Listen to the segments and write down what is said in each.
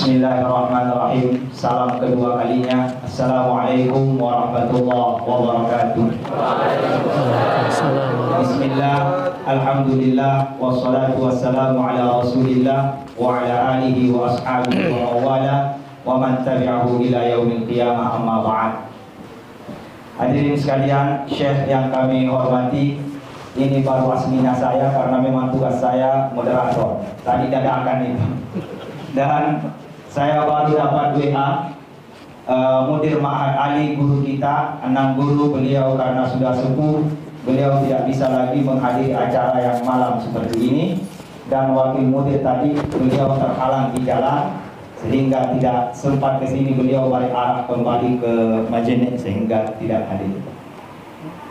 Bismillahirrahmanirrahim. Salam kedua kalinya. Assalamualaikum warahmatullahi wabarakatuh. Bismillah, alhamdulillah, wassalatu wassalamu ala rasulillah wa ala alihi wa ashabihi wa mawala wa man tabi'ahu ila yaumil qiyamah, amma ba'd. Hadirin sekalian, Syekh yang kami hormati, ini baru aslinya saya karena memang tugas saya moderator. Tadi dadakan itu. Dan saya baru dapat WA Mudir Ma'had Ali, guru kita, 6 guru. Beliau karena sudah sepuh, beliau tidak bisa lagi menghadiri acara yang malam seperti ini. Dan wakil mudir tadi, beliau terhalang di jalan sehingga tidak sempat ke sini. Beliau balik arah kembali ke Majene sehingga tidak hadir.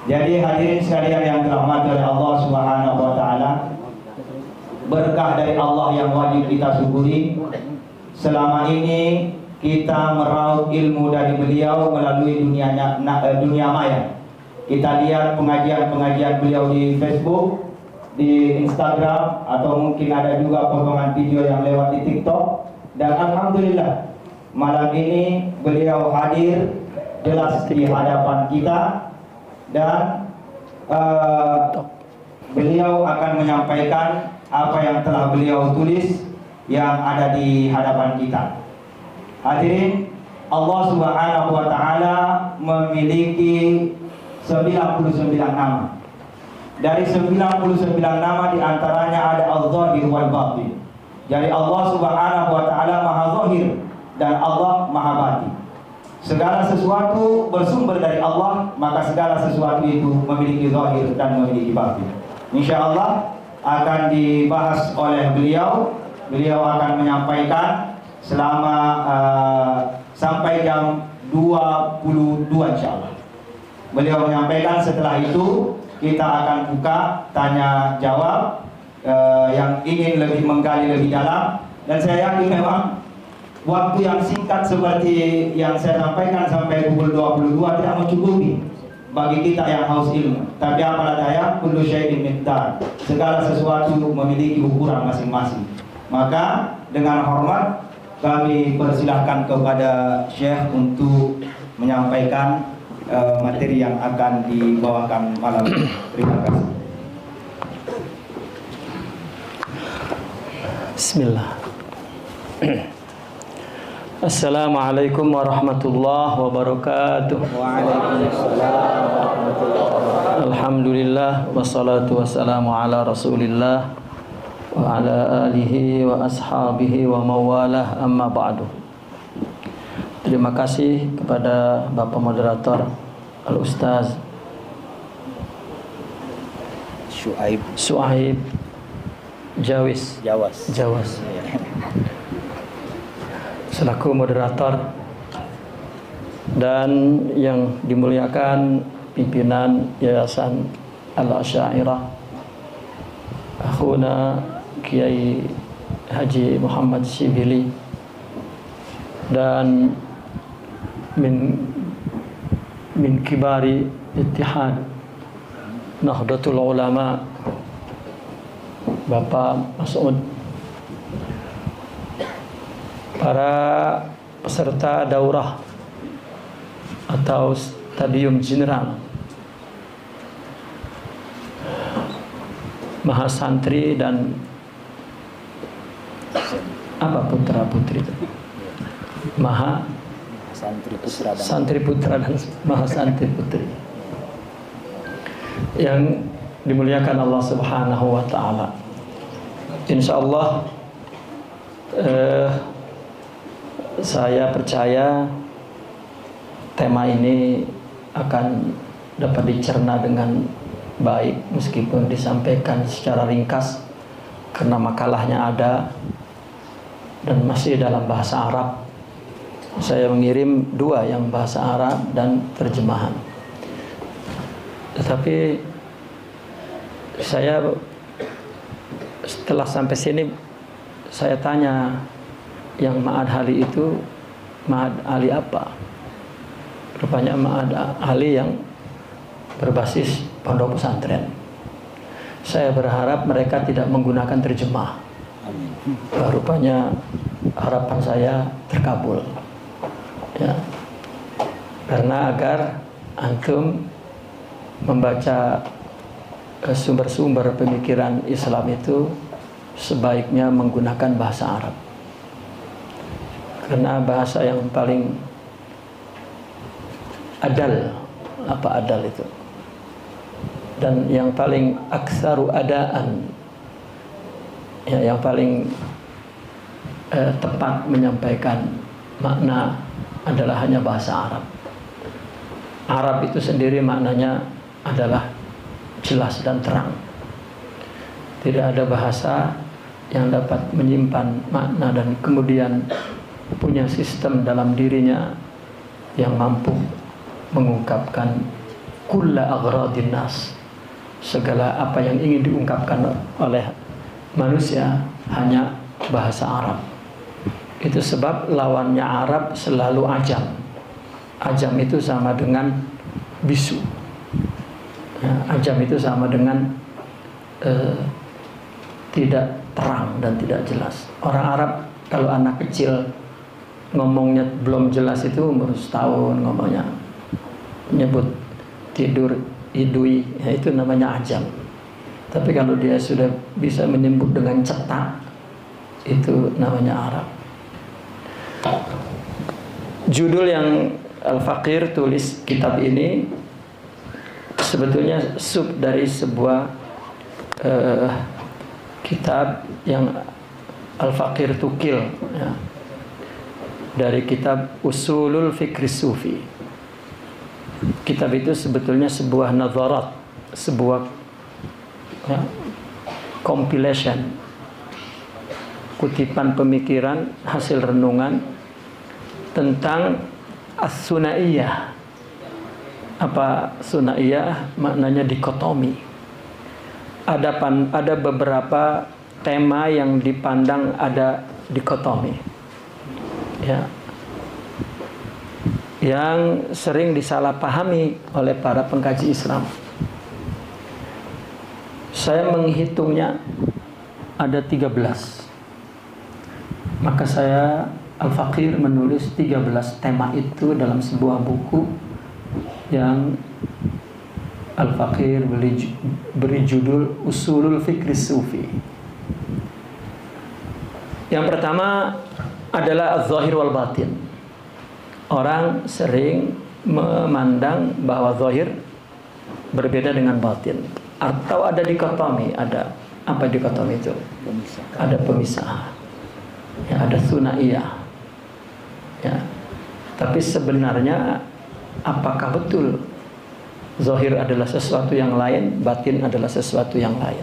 Jadi hadirin sekalian yang dirahmati oleh Allah Subhanahu wa taala, berkah dari Allah yang wajib kita syukuri. Selama ini kita meraup ilmu dari beliau melalui dunia maya. Kita lihat pengajian-pengajian beliau di Facebook, di Instagram, atau mungkin ada juga potongan video yang lewat di TikTok. Dan alhamdulillah malam ini beliau hadir jelas di hadapan kita, dan beliau akan menyampaikan apa yang telah beliau tulis yang ada di hadapan kita. Hadirin, Allah Subhanahu wa taala memiliki 99 nama. Dari 99 nama diantaranya ada Al-Zahir wal Batin. Jadi Allah Subhanahu wa taala Maha Zahir dan Allah Maha Batin. Segala sesuatu bersumber dari Allah, maka segala sesuatu itu memiliki zahir dan memiliki batin. Insyaallah akan dibahas oleh beliau. Beliau akan menyampaikan selama sampai jam 22 insyaallah. Beliau menyampaikan, setelah itu kita akan buka tanya jawab yang ingin lebih menggali lebih dalam. Dan saya yakin memang waktu yang singkat seperti yang saya sampaikan sampai pukul 22 tidak mencukupi bagi kita yang haus ilmu. Tapi apalah daya, kullu syai'in miqdar. Segala sesuatu memiliki ukuran masing-masing. Maka dengan hormat kami persilahkan kepada Syekh untuk menyampaikan materi yang akan dibawakan malam ini. Terima kasih. Bismillah. Assalamualaikum warahmatullahi wabarakatuh. Waalaikumsalam warahmatullahi wabarakatuh. Alhamdulillah, wassalatu wassalamu ala rasulillah wa ala alihi wa ashabihi wa mawalah, amma ba'du. Terima kasih kepada Bapak Moderator Al-Ustaz Syuaib Jawas selaku moderator, dan yang dimuliakan pimpinan Yayasan Al-Asy'ariyah akhuna Kiai Haji Muhammad Shibili, dan min kibari Ittihad Nahdlatul Ulama Bapak Mas'ud, para peserta daurah atau stadium general, mahasantri dan apa putra putri itu, santri putra dan mahasantri putri yang dimuliakan Allah Subhanahu wa taala. Insyaallah saya percaya tema ini akan dapat dicerna dengan baik meskipun disampaikan secara ringkas, karena makalahnya ada dan masih dalam bahasa Arab. Saya mengirim 2 yang bahasa Arab dan terjemahan. Tetapi saya setelah sampai sini, saya tanya, yang Ma'had Ali itu Ma'had Ali apa? Rupanya Ma'had Ali yang berbasis pondok pesantren. Saya berharap mereka tidak menggunakan terjemah. Rupanya harapan saya terkabul. Ya. Karena agar antum membaca sumber-sumber pemikiran Islam itu sebaiknya menggunakan bahasa Arab. Karena bahasa yang paling adal, apa adal itu? Dan yang paling aktsaru adaan, ya, yang paling tepat menyampaikan makna adalah hanya bahasa Arab. Arab itu sendiri maknanya adalah jelas dan terang. Tidak ada bahasa yang dapat menyimpan makna dan kemudian punya sistem dalam dirinya yang mampu mengungkapkan kulla aghradin nas, segala apa yang ingin diungkapkan oleh manusia hanya bahasa Arab. Itu sebab lawannya Arab selalu ajam. Ajam itu sama dengan bisu. Ya, ajam itu sama dengan tidak terang dan tidak jelas. Orang Arab kalau anak kecil ngomongnya belum jelas itu umur setahun ngomongnya nyebut tidur idui, ya itu namanya ajam. Tapi kalau dia sudah bisa menyebut dengan cetak, itu namanya Arab. Judul yang Al-Faqir tulis kitab ini sebetulnya sub dari sebuah kitab yang Al-Faqir Tukil, ya, dari kitab Usulul Fikri Sufi. Kitab itu sebetulnya sebuah nadharat, sebuah, ya, compilation, kutipan pemikiran hasil renungan tentang as-sunaiyah. Apa sunaiyah? Maknanya dikotomi. Ada beberapa tema yang dipandang ada dikotomi, ya, yang sering disalahpahami oleh para pengkaji Islam. Saya menghitungnya ada 13. Maka saya Al-Faqir menulis 13 tema itu dalam sebuah buku yang Al-Faqir beri judul Usulul Fikri Sufi. Yang pertama adalah Az-Zahir wal Batin. Orang sering memandang bahwa zahir berbeda dengan batin, atau ada dikotomi. Ada apa dikotomi itu? Ada pemisah. Ya, ada sunaiyah. Ya. Tapi sebenarnya apakah betul zahir adalah sesuatu yang lain, batin adalah sesuatu yang lain?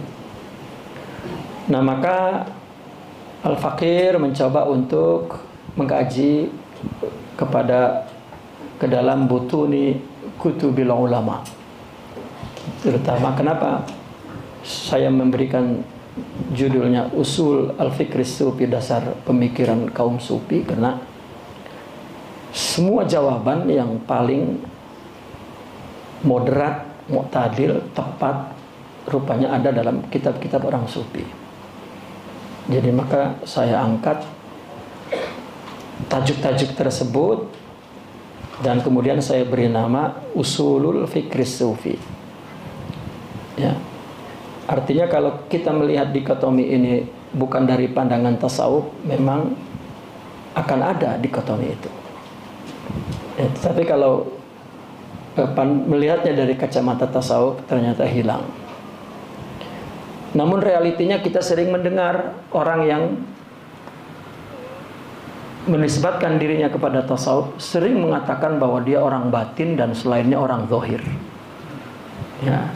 Nah, maka Al-Faqir mencoba untuk mengkaji ke dalam butuni kutubil ulama. Terutama kenapa saya memberikan judulnya Usul Al-Fikri Sufi, dasar pemikiran kaum sufi, karena semua jawaban yang paling moderat, mu'tadil, tepat rupanya ada dalam kitab-kitab orang sufi. Jadi maka saya angkat tajuk-tajuk tersebut dan kemudian saya beri nama Usulul Fikri Sufi. Ya. Artinya kalau kita melihat dikotomi ini bukan dari pandangan tasawuf, memang akan ada dikotomi itu. Ya, tapi kalau melihatnya dari kacamata tasawuf ternyata hilang. Namun realitinya kita sering mendengar orang yang menisbatkan dirinya kepada tasawuf sering mengatakan bahwa dia orang batin dan selainnya orang zahir. Ya,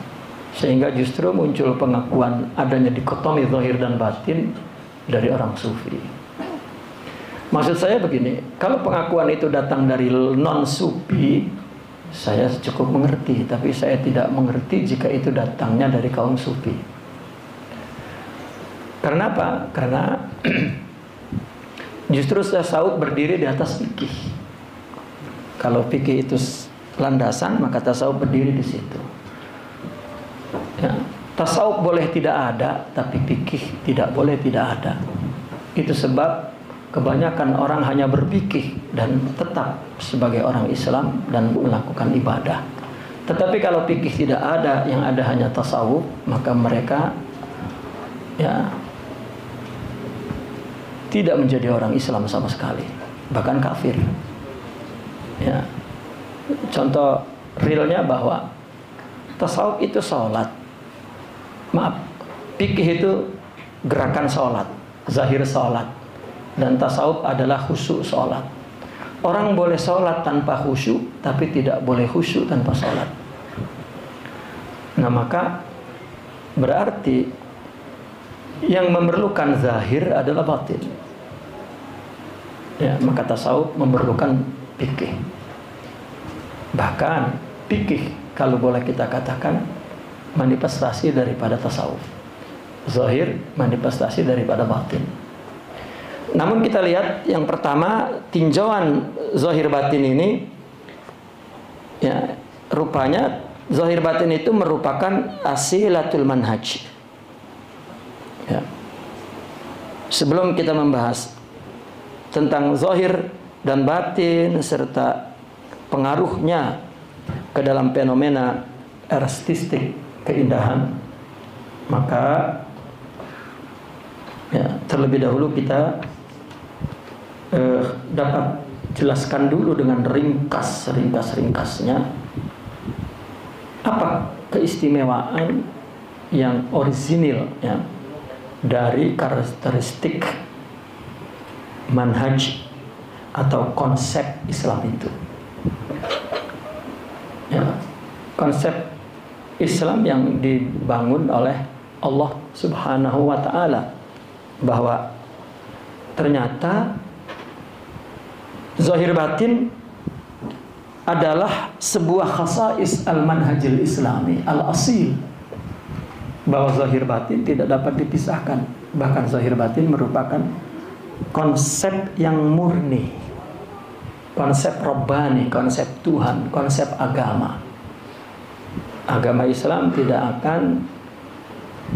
sehingga justru muncul pengakuan adanya dikotomi zahir dan batin dari orang sufi. Maksud saya begini, kalau pengakuan itu datang dari non-sufi, saya cukup mengerti, tapi saya tidak mengerti jika itu datangnya dari kaum sufi. Karena apa? Karena justru tasawuf berdiri di atas fikih. Kalau fikih itu landasan, maka tasawuf berdiri di situ. Ya, tasawuf boleh tidak ada, tapi fikih tidak boleh tidak ada. Itu sebab kebanyakan orang hanya berfikih dan tetap sebagai orang Islam dan melakukan ibadah. Tetapi kalau fikih tidak ada, yang ada hanya tasawuf, maka mereka ya tidak menjadi orang Islam sama sekali, bahkan kafir. Ya. Contoh realnya bahwa tasawuf itu sholat, maaf, fikih itu gerakan sholat, zahir sholat, dan tasawuf adalah khusyuk sholat. Orang boleh sholat tanpa khusyuk, tapi tidak boleh khusyuk tanpa sholat. Nah, maka berarti yang memerlukan zahir adalah batin. Ya, maka tasawuf memerlukan fikih. Bahkan fikih kalau boleh kita katakan manifestasi daripada tasawuf. Zahir manifestasi daripada batin. Namun kita lihat yang pertama, tinjauan zahir batin ini, ya, rupanya zahir batin itu merupakan asilatul manhaj. Ya. Sebelum kita membahas tentang zahir dan batin serta pengaruhnya ke dalam fenomena artistik keindahan, maka ya, terlebih dahulu kita dapat jelaskan dulu dengan ringkasnya apa keistimewaan yang orisinil, ya, dari karakteristik manhaj atau konsep Islam itu. Ya, konsep Islam yang dibangun oleh Allah Subhanahu wa Ta'ala, bahwa ternyata zahir batin adalah sebuah khasais al-manhajil islami al-asil, bahwa zahir batin tidak dapat dipisahkan. Bahkan zahir batin merupakan konsep yang murni, konsep Rabbani, konsep Tuhan, konsep agama. Agama Islam tidak akan,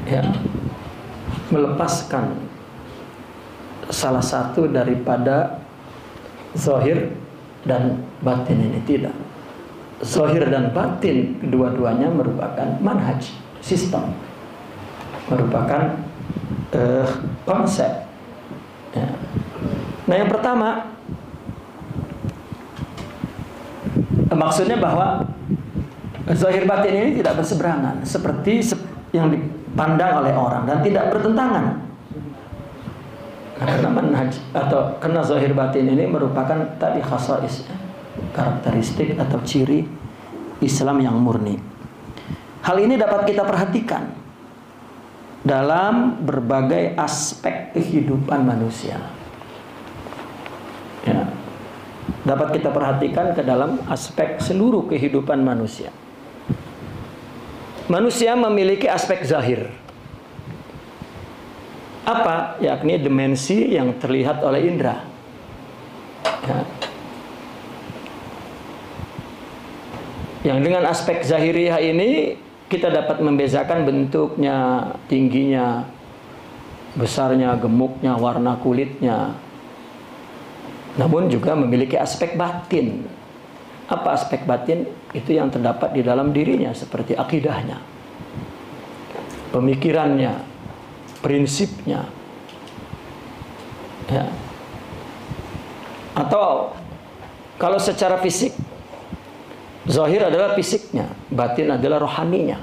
ya, melepaskan salah satu daripada zahir dan batin ini, tidak. Zahir dan batin kedua-duanya merupakan manhaj, sistem, merupakan konsep. Ya. Nah, yang pertama, maksudnya bahwa zahir batin ini tidak berseberangan seperti yang dipandang oleh orang, dan tidak bertentangan. Karena manhaj atau karena zahir batin ini merupakan tadi khasais, karakteristik atau ciri Islam yang murni. Hal ini dapat kita perhatikan dalam berbagai aspek kehidupan manusia. Ya. Dapat kita perhatikan ke dalam aspek seluruh kehidupan manusia. Manusia memiliki aspek zahir. Apa? Yakni dimensi yang terlihat oleh indera. Ya. Yang dengan aspek zahiriah ini kita dapat membezakan bentuknya, tingginya, besarnya, gemuknya, warna kulitnya. Namun juga memiliki aspek batin. Apa aspek batin? Itu yang terdapat di dalam dirinya, seperti akidahnya, pemikirannya, prinsipnya, ya. Atau kalau secara fisik, zahir adalah fisiknya, batin adalah rohaninya.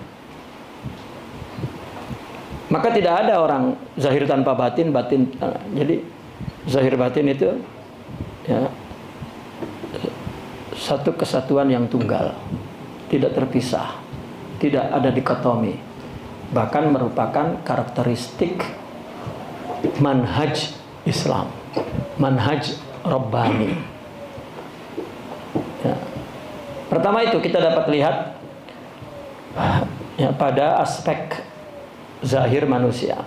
Maka tidak ada orang zahir tanpa batin, batin. Jadi zahir batin itu, ya, satu kesatuan yang tunggal, tidak terpisah, tidak ada dikotomi. Bahkan merupakan karakteristik manhaj Islam, manhaj Rabbani. Ya. Pertama itu kita dapat lihat, ya, pada aspek zahir manusia.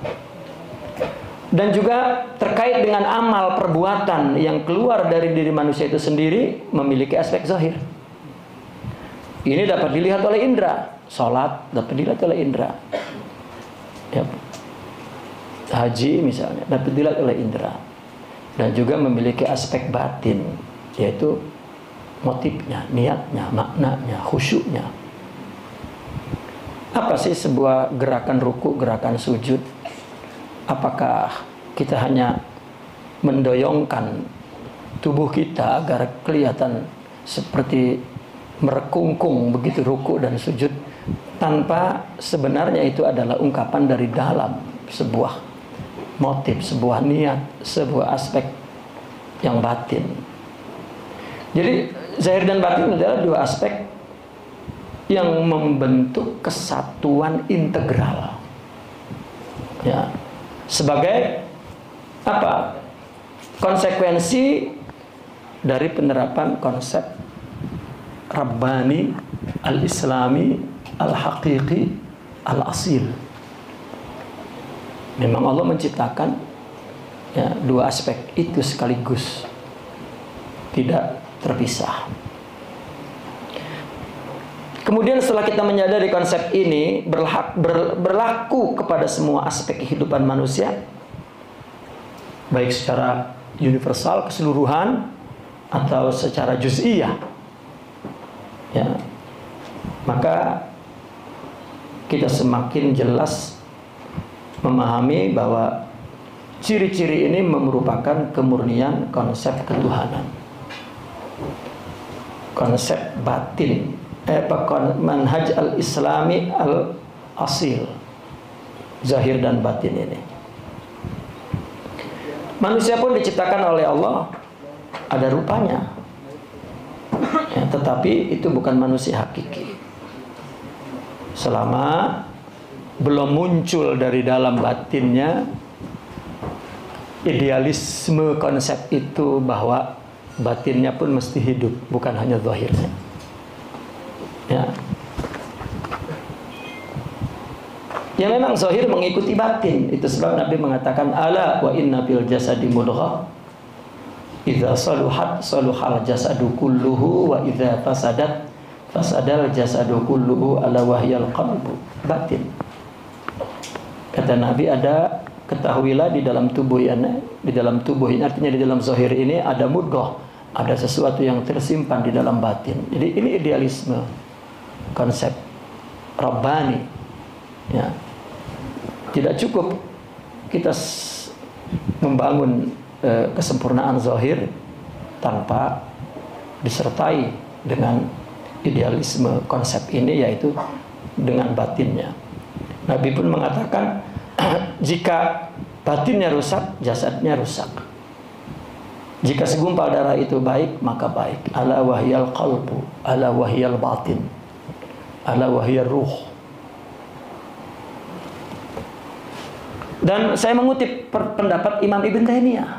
Dan juga terkait dengan amal perbuatan yang keluar dari diri manusia itu sendiri memiliki aspek zahir. Ini dapat dilihat oleh indera. Salat dapat dilihat oleh indera. Ya. Haji misalnya dapat dilihat oleh indera. dan juga memiliki aspek batin, yaitu motifnya, niatnya, maknanya, khusyuknya. Apa sih sebuah gerakan ruku, gerakan sujud? Apakah kita hanya mendoyongkan tubuh kita agar kelihatan seperti merekungkung begitu ruku dan sujud, tanpa sebenarnya itu adalah ungkapan dari dalam sebuah motif, sebuah niat, sebuah aspek yang batin. Jadi zahir dan batin adalah dua aspek yang membentuk kesatuan integral. Ya, sebagai apa? Konsekuensi dari penerapan konsep Rabbani, al-Islami, al-Haqiqi, al-Asil. Memang Allah menciptakan ya, dua aspek itu sekaligus, tidak terpisah. Kemudian setelah kita menyadari konsep ini berlaku kepada semua aspek kehidupan manusia, baik secara universal, keseluruhan, atau secara juz'iyah, ya, maka kita semakin jelas memahami bahwa ciri-ciri ini merupakan kemurnian konsep ketuhanan, konsep batin, manhaj al-islami al-asil, zahir dan batin ini. Manusia pun diciptakan oleh Allah ada rupanya, ya, tetapi itu bukan manusia hakiki selama belum muncul dari dalam batinnya idealisme konsep itu bahwa batinnya pun mesti hidup, bukan hanya zahirnya. Ya. Ya memang zahir mengikuti batin. Itu sebab Nabi mengatakan ala wa inna fil jasadi mudghah idza saluhat saluhal jasadu kulluhu wa idza fasadat fasadal jasadu kulluhu ala wahyal qalbu. Batin. Kata Nabi, ada, ketahuilah di dalam tubuh ini, artinya di dalam zahir ini ada mudghah, ada sesuatu yang tersimpan di dalam batin. Jadi ini idealisme konsep Rabbani, ya. Tidak cukup kita membangun kesempurnaan zahir tanpa disertai dengan idealisme konsep ini, yaitu dengan batinnya. Nabi pun mengatakan jika batinnya rusak, jasadnya rusak. Jika segumpal darah itu baik, maka baik. Ala wahyal qalbu, ala wahyal batin, ala wahyal ruh. Dan saya mengutip pendapat Imam Ibn Taimiyah.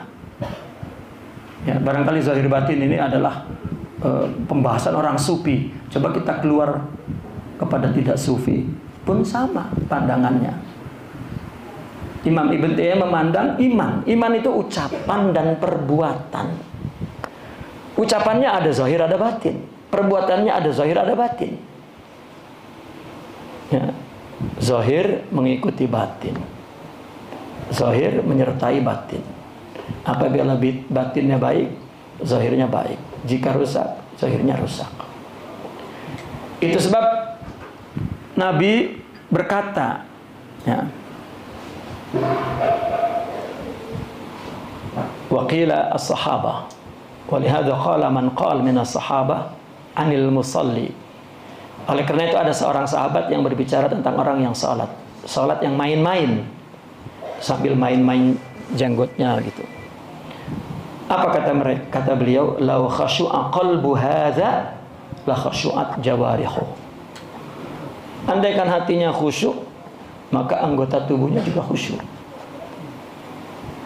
Ya, barangkali zahir batin ini adalah pembahasan orang sufi. Coba kita keluar kepada tidak sufi, pun sama pandangannya. Imam Ibn Taimiyah memandang iman itu ucapan dan perbuatan. Ucapannya ada zahir, ada batin. Perbuatannya ada zahir, ada batin. Ya. Zahir mengikuti batin, zahir menyertai batin. Apabila batinnya baik, zahirnya baik. Jika rusak, zahirnya rusak. Itu sebab Nabi berkata, ya, wa qila as-sahabah, wa lihadza qala man qala min as-sahabah anil musalli. Oleh karena itu ada seorang sahabat yang berbicara tentang orang yang salat yang main-main, sambil main-main jenggotnya gitu. Apa kata beliau? Lau khashu'a qalbu hadza la khashu'at jawarihu. Andaikan hatinya khusyuk, maka anggota tubuhnya juga khusyuk.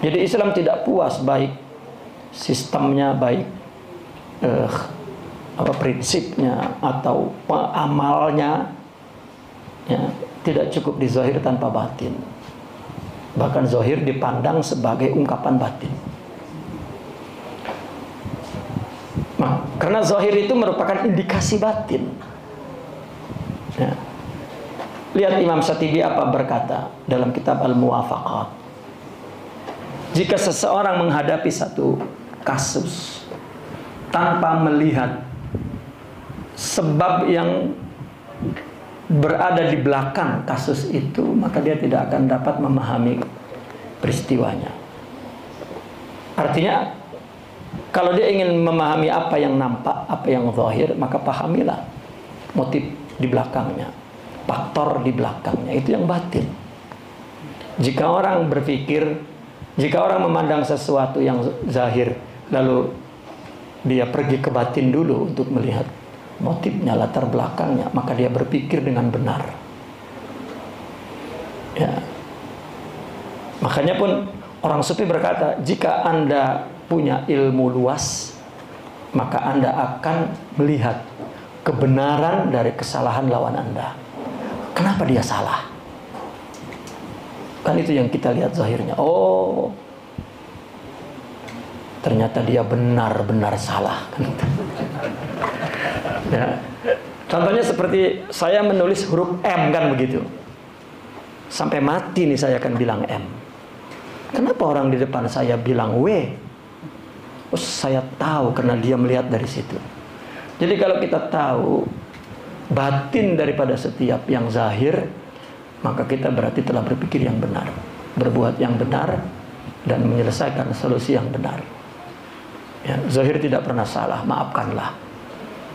Jadi Islam tidak puas baik sistemnya, baik prinsipnya atau amalnya, ya, tidak cukup di zahir tanpa batin. Bahkan zahir dipandang sebagai ungkapan batin. Nah, karena zahir itu merupakan indikasi batin. Ya. Lihat Imam Syatibi apa berkata dalam kitab Al-Muwafaqat. Jika seseorang menghadapi satu kasus tanpa melihat sebab yang berada di belakang kasus itu, maka dia tidak akan dapat memahami peristiwanya. Artinya, kalau dia ingin memahami apa yang nampak, apa yang zahir, maka pahamilah motif di belakangnya, faktor di belakangnya, itu yang batin. Jika orang berpikir, jika orang memandang sesuatu yang zahir, lalu dia pergi ke batin dulu untuk melihat motifnya, latar belakangnya, maka dia berpikir dengan benar. Ya. Makanya pun orang sufi berkata, jika Anda punya ilmu luas, maka Anda akan melihat kebenaran dari kesalahan lawan Anda. Kenapa dia salah? Kan itu yang kita lihat zahirnya. Oh, ternyata dia benar-benar salah. Ya. Contohnya seperti saya menulis huruf M, kan begitu. Sampai mati nih saya akan bilang M. Kenapa orang di depan saya bilang W? Oh, saya tahu karena dia melihat dari situ. Jadi kalau kita tahu batin daripada setiap yang zahir, maka kita berarti telah berpikir yang benar, berbuat yang benar, dan menyelesaikan solusi yang benar. Ya, zahir tidak pernah salah, maafkanlah.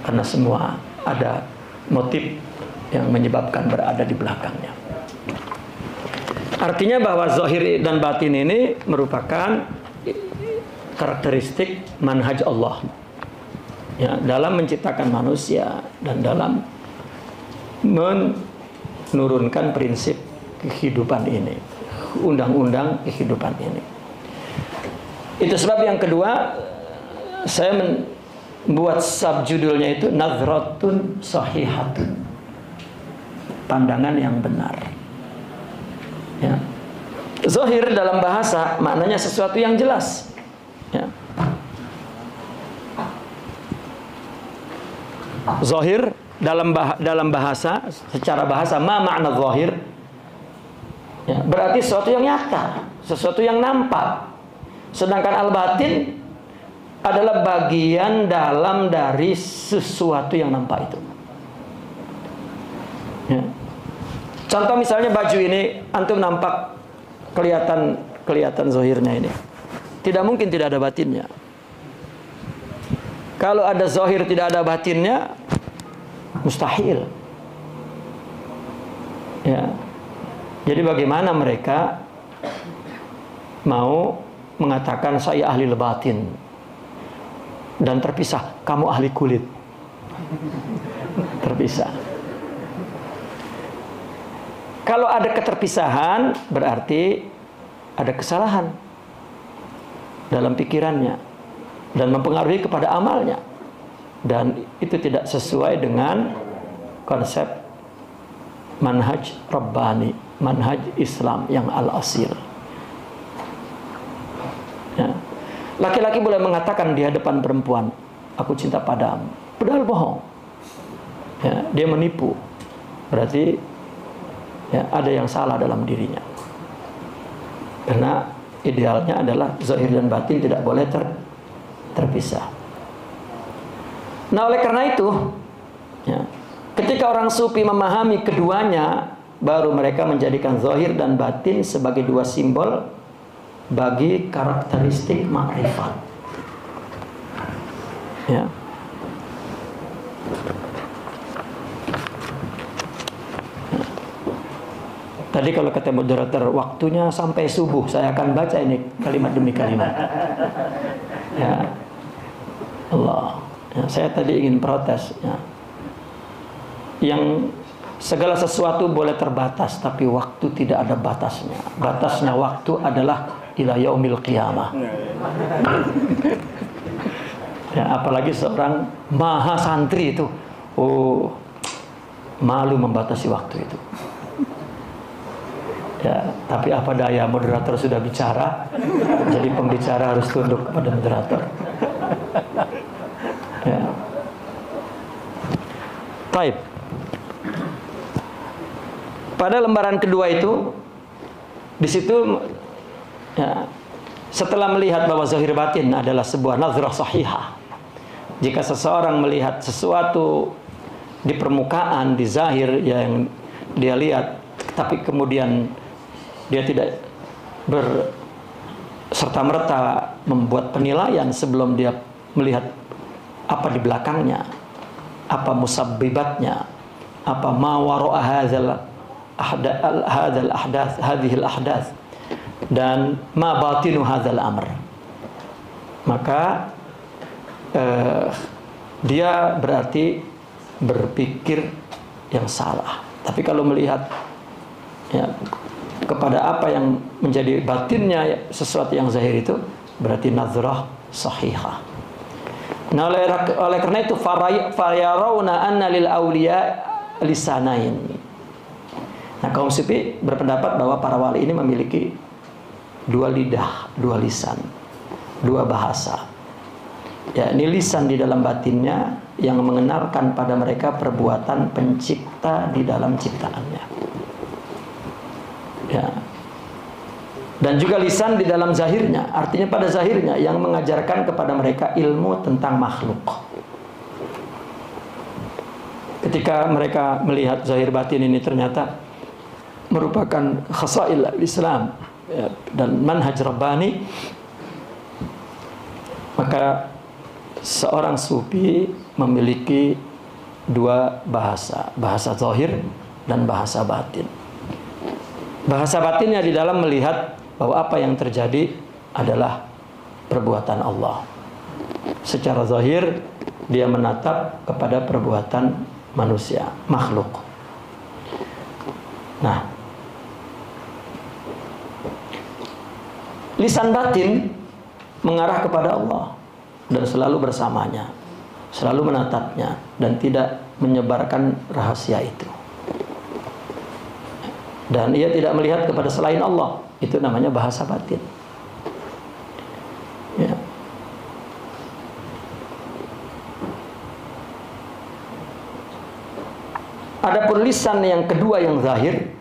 Karena semua ada motif yang menyebabkan berada di belakangnya. Artinya bahwa zahir dan batin ini merupakan karakteristik manhaj Allah. Ya, dalam menciptakan manusia dan dalam menurunkan prinsip kehidupan ini, undang-undang kehidupan ini. Itu sebab yang kedua saya membuat subjudulnya itu Nadhratun Sahihatun, pandangan yang benar. Ya. Zahir dalam bahasa maknanya sesuatu yang jelas. Ya. Zahir dalam bahasa, secara bahasa, ma makna zahir? Ya, berarti sesuatu yang nyata, sesuatu yang nampak. Sedangkan al-batin adalah bagian dalam dari sesuatu yang nampak itu. Ya. Contoh misalnya baju ini, antum nampak kelihatan zahirnya ini. Tidak mungkin tidak ada batinnya. Kalau ada zahir tidak ada batinnya, mustahil. Ya. Jadi bagaimana mereka mau mengatakan saya ahli batin dan terpisah, kamu ahli kulit? Terpisah. Kalau ada keterpisahan, berarti ada kesalahan dalam pikirannya dan mempengaruhi kepada amalnya. Dan itu tidak sesuai dengan konsep manhaj Rabbani, manhaj Islam yang al-asil. Ya. Laki-laki boleh mengatakan di hadapan perempuan, aku cinta padamu, padahal bohong. Ya, dia menipu. Berarti ya, ada yang salah dalam dirinya. Karena idealnya adalah zahir dan batin tidak boleh terpisah. Nah, oleh karena itu, ya, ketika orang sufi memahami keduanya, baru mereka menjadikan zahir dan batin sebagai dua simbol bagi karakteristik makrifat. Ya. Tadi kalau kata moderator, waktunya sampai subuh, saya akan baca ini kalimat demi kalimat. Ya. Allah. Ya, saya tadi ingin protes. Ya. Yang segala sesuatu boleh terbatas, tapi waktu tidak ada batasnya. Batasnya waktu adalah ila yaumil qiyamah. Ya, apalagi seorang maha santri itu, oh, malu membatasi waktu itu. Ya, tapi apa daya, moderator sudah bicara, jadi pembicara harus tunduk kepada moderator. Ya. Baik. Pada lembaran kedua itu, di situ ya, setelah melihat bahwa zahir batin adalah sebuah nazrah sahihah, jika seseorang melihat sesuatu di permukaan, di zahir yang dia lihat, tapi kemudian dia tidak serta-merta membuat penilaian sebelum dia melihat apa di belakangnya, apa musabbibatnya, apa ma wara'a hadzal ahdath, hadhil ahdath, dan ma batinu hadzal amr, maka dia berarti berpikir yang salah. Tapi kalau melihat ya, kepada apa yang menjadi batinnya sesuatu yang zahir itu, berarti nazrah sahihah. Nah, oleh karena itu fayarawna anna lil awliya lisanain. Nah, kaum sufi berpendapat bahwa para wali ini memiliki dua lidah, dua lisan, dua bahasa. Ya, ini lisan di dalam batinnya yang mengenalkan pada mereka perbuatan pencipta di dalam ciptaannya. Ya. Dan juga lisan di dalam zahirnya, artinya pada zahirnya yang mengajarkan kepada mereka ilmu tentang makhluk. Ketika mereka melihat zahir batin ini ternyata merupakan khasail Islam, ya, dan manhaj rabbani, maka seorang sufi memiliki dua bahasa, bahasa zahir dan bahasa batin. Bahasa batinnya di dalam melihat bahwa apa yang terjadi adalah perbuatan Allah. Secara zahir dia menatap kepada perbuatan manusia, makhluk. Nah, lisan batin mengarah kepada Allah dan selalu bersamanya, selalu menatapnya dan tidak menyebarkan rahasia itu. Dan ia tidak melihat kepada selain Allah. Itu namanya bahasa batin. Ya. Adapun lisan yang kedua yang zahir,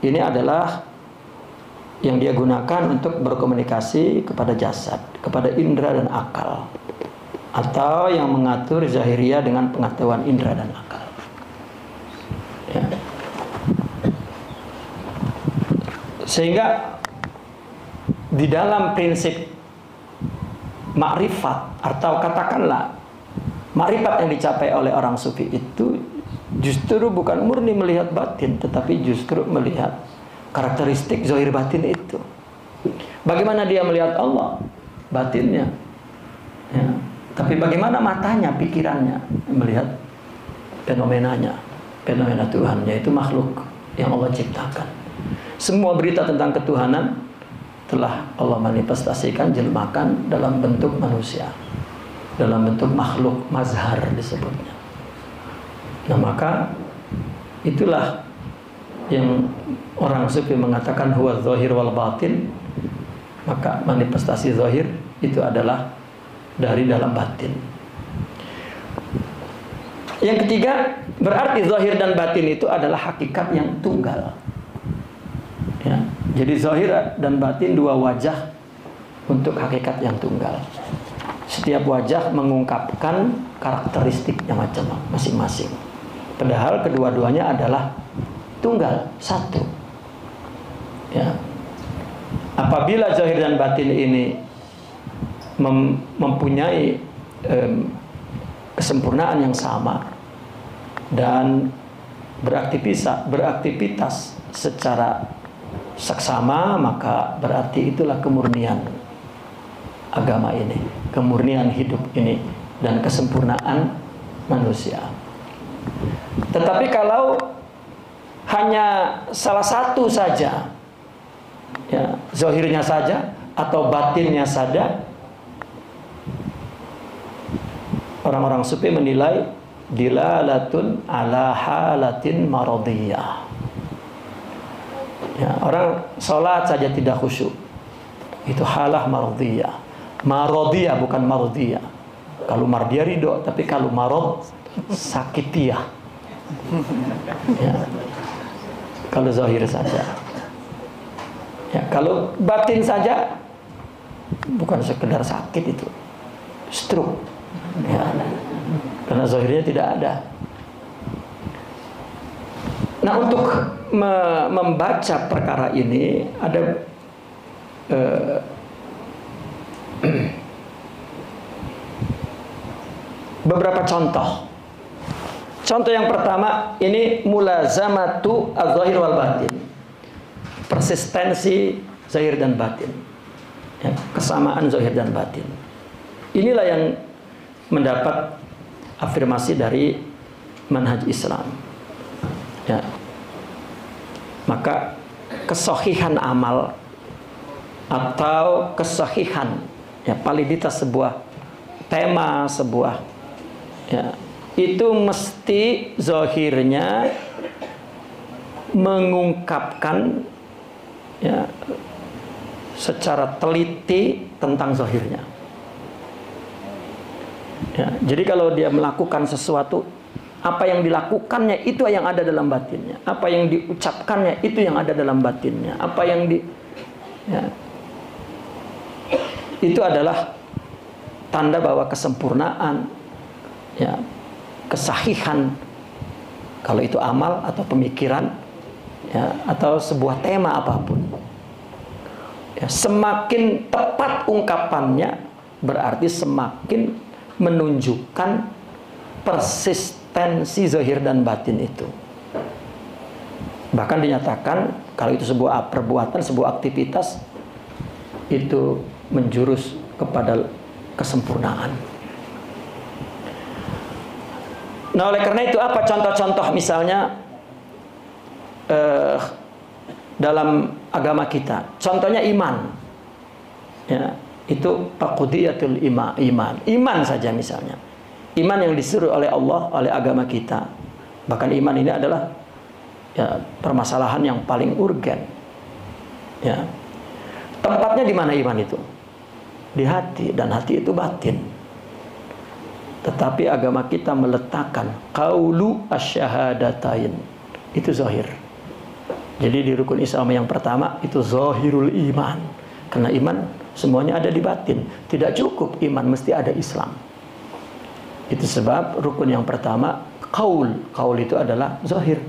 ini adalah yang dia gunakan untuk berkomunikasi kepada jasad, kepada indera dan akal, atau yang mengatur zahiriyah dengan pengetahuan indera dan akal. Ya. Sehingga di dalam prinsip makrifat, atau katakanlah makrifat yang dicapai oleh orang sufi itu justru bukan murni melihat batin, tetapi justru melihat karakteristik zahir batin itu. Bagaimana dia melihat Allah? Batinnya. Ya. Tapi bagaimana matanya, pikirannya melihat fenomenanya, fenomena Tuhan, yaitu makhluk yang Allah ciptakan. Semua berita tentang ketuhanan telah Allah manifestasikan, jelmakan dalam bentuk manusia, dalam bentuk makhluk mazhar disebutnya. Nah, maka itulah yang orang sufi mengatakan huwa zahir wal batin. Maka manifestasi zahir itu adalah dari dalam batin. Yang ketiga, berarti zahir dan batin itu adalah hakikat yang tunggal. Ya, jadi zahir dan batin dua wajah untuk hakikat yang tunggal. Setiap wajah mengungkapkan karakteristiknya masing-masing. Padahal kedua-duanya adalah tunggal, satu. Ya. Apabila zahir dan batin ini mempunyai kesempurnaan yang sama dan beraktivitas secara saksama, maka berarti itulah kemurnian agama ini, kemurnian hidup ini, dan kesempurnaan manusia. Tetapi kalau hanya salah satu saja, ya, zahirnya saja atau batinnya saja, orang-orang sufi menilai dilalatun ala halatin maradiyah. Ya, orang sholat saja tidak khusyuk, itu halah maradiyah. Maradiyah bukan maradiyah. Kalau mardiyah ridho, tapi kalau marad sakitiyah. Ya. Kalau zahir saja. Ya, kalau batin saja bukan sekedar sakit itu, stroke, ya. Karena zahirnya tidak ada. Nah, untuk membaca perkara ini ada beberapa contoh. Contoh yang pertama ini mulazamatu az-zahir wal batin. Persistensi zahir dan batin. Ya, kesamaan zahir dan batin. Inilah yang mendapat afirmasi dari manhaj Islam. Ya. Maka kesahihan amal atau kesahihan, ya, validitas sebuah tema, sebuah, ya, itu mesti zahirnya mengungkapkan, ya, secara teliti tentang zahirnya. Ya, jadi kalau dia melakukan sesuatu, apa yang dilakukannya itu yang ada dalam batinnya, apa yang diucapkannya itu yang ada dalam batinnya, apa yang ya, itu adalah tanda bahwa kesempurnaan, ya, kesahihan, kalau itu amal atau pemikiran, ya, atau sebuah tema apapun. Ya, semakin tepat ungkapannya berarti semakin menunjukkan persistensi zahir dan batin itu. Bahkan dinyatakan kalau itu sebuah perbuatan, sebuah aktivitas itu menjurus kepada kesempurnaan. Nah, oleh karena itu apa contoh-contoh misalnya dalam agama kita? Contohnya iman. Ya, itu taqudiyatul iman. Iman saja misalnya. Iman yang disuruh oleh Allah, oleh agama kita. Bahkan iman ini adalah, ya, permasalahan yang paling urgen. Ya. Tempatnya di mana iman itu? Di hati, dan hati itu batin. Tetapi agama kita meletakkan qaulu asyhadatain. Itu zahir. Jadi di rukun Islam yang pertama itu zahirul iman. Karena iman semuanya ada di batin. Tidak cukup iman, mesti ada Islam. Itu sebab rukun yang pertama qaul. Qaul itu adalah zahir.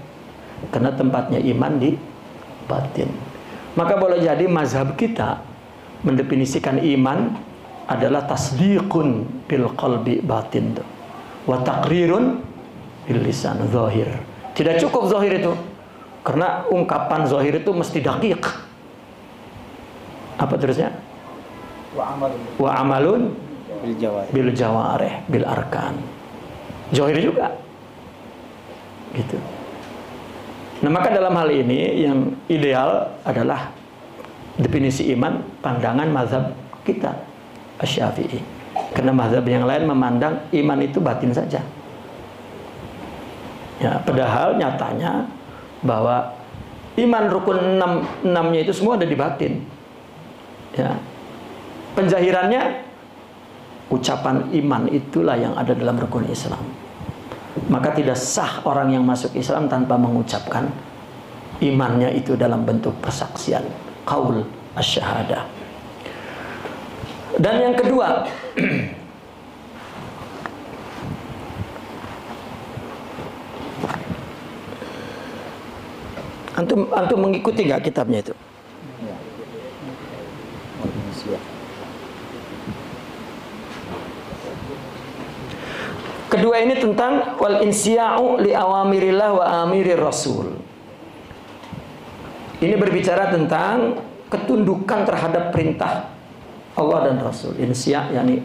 Karena tempatnya iman di batin. Maka boleh jadi mazhab kita mendefinisikan iman adalah tasdiqun bil qalbi batin wa taqrirun bil lisan zahir. Tidak cukup zahir itu. Karena ungkapan zahir itu mesti daqiq. Apa terusnya? Wa amalun bil jawarih bil arkan. Zahir juga. Gitu. Nah, maka dalam hal ini yang ideal adalah definisi iman pandangan mazhab kita Asy-Syafi'i. Karena mazhab yang lain memandang iman itu batin saja. Ya, padahal nyatanya bahwa iman rukun 6-nya itu semua ada di batin. Ya. Penzahirannya ucapan iman itulah yang ada dalam rukun Islam. Maka tidak sah orang yang masuk Islam tanpa mengucapkan imannya itu dalam bentuk persaksian, qaul asy-syahadah. Dan yang kedua, antum mengikuti nggak kitabnya itu? Kedua ini tentang wal insya'u li awamirillah wa amirir rasul. Ini berbicara tentang ketundukan terhadap perintah Allah dan Rasul. Insya' yakni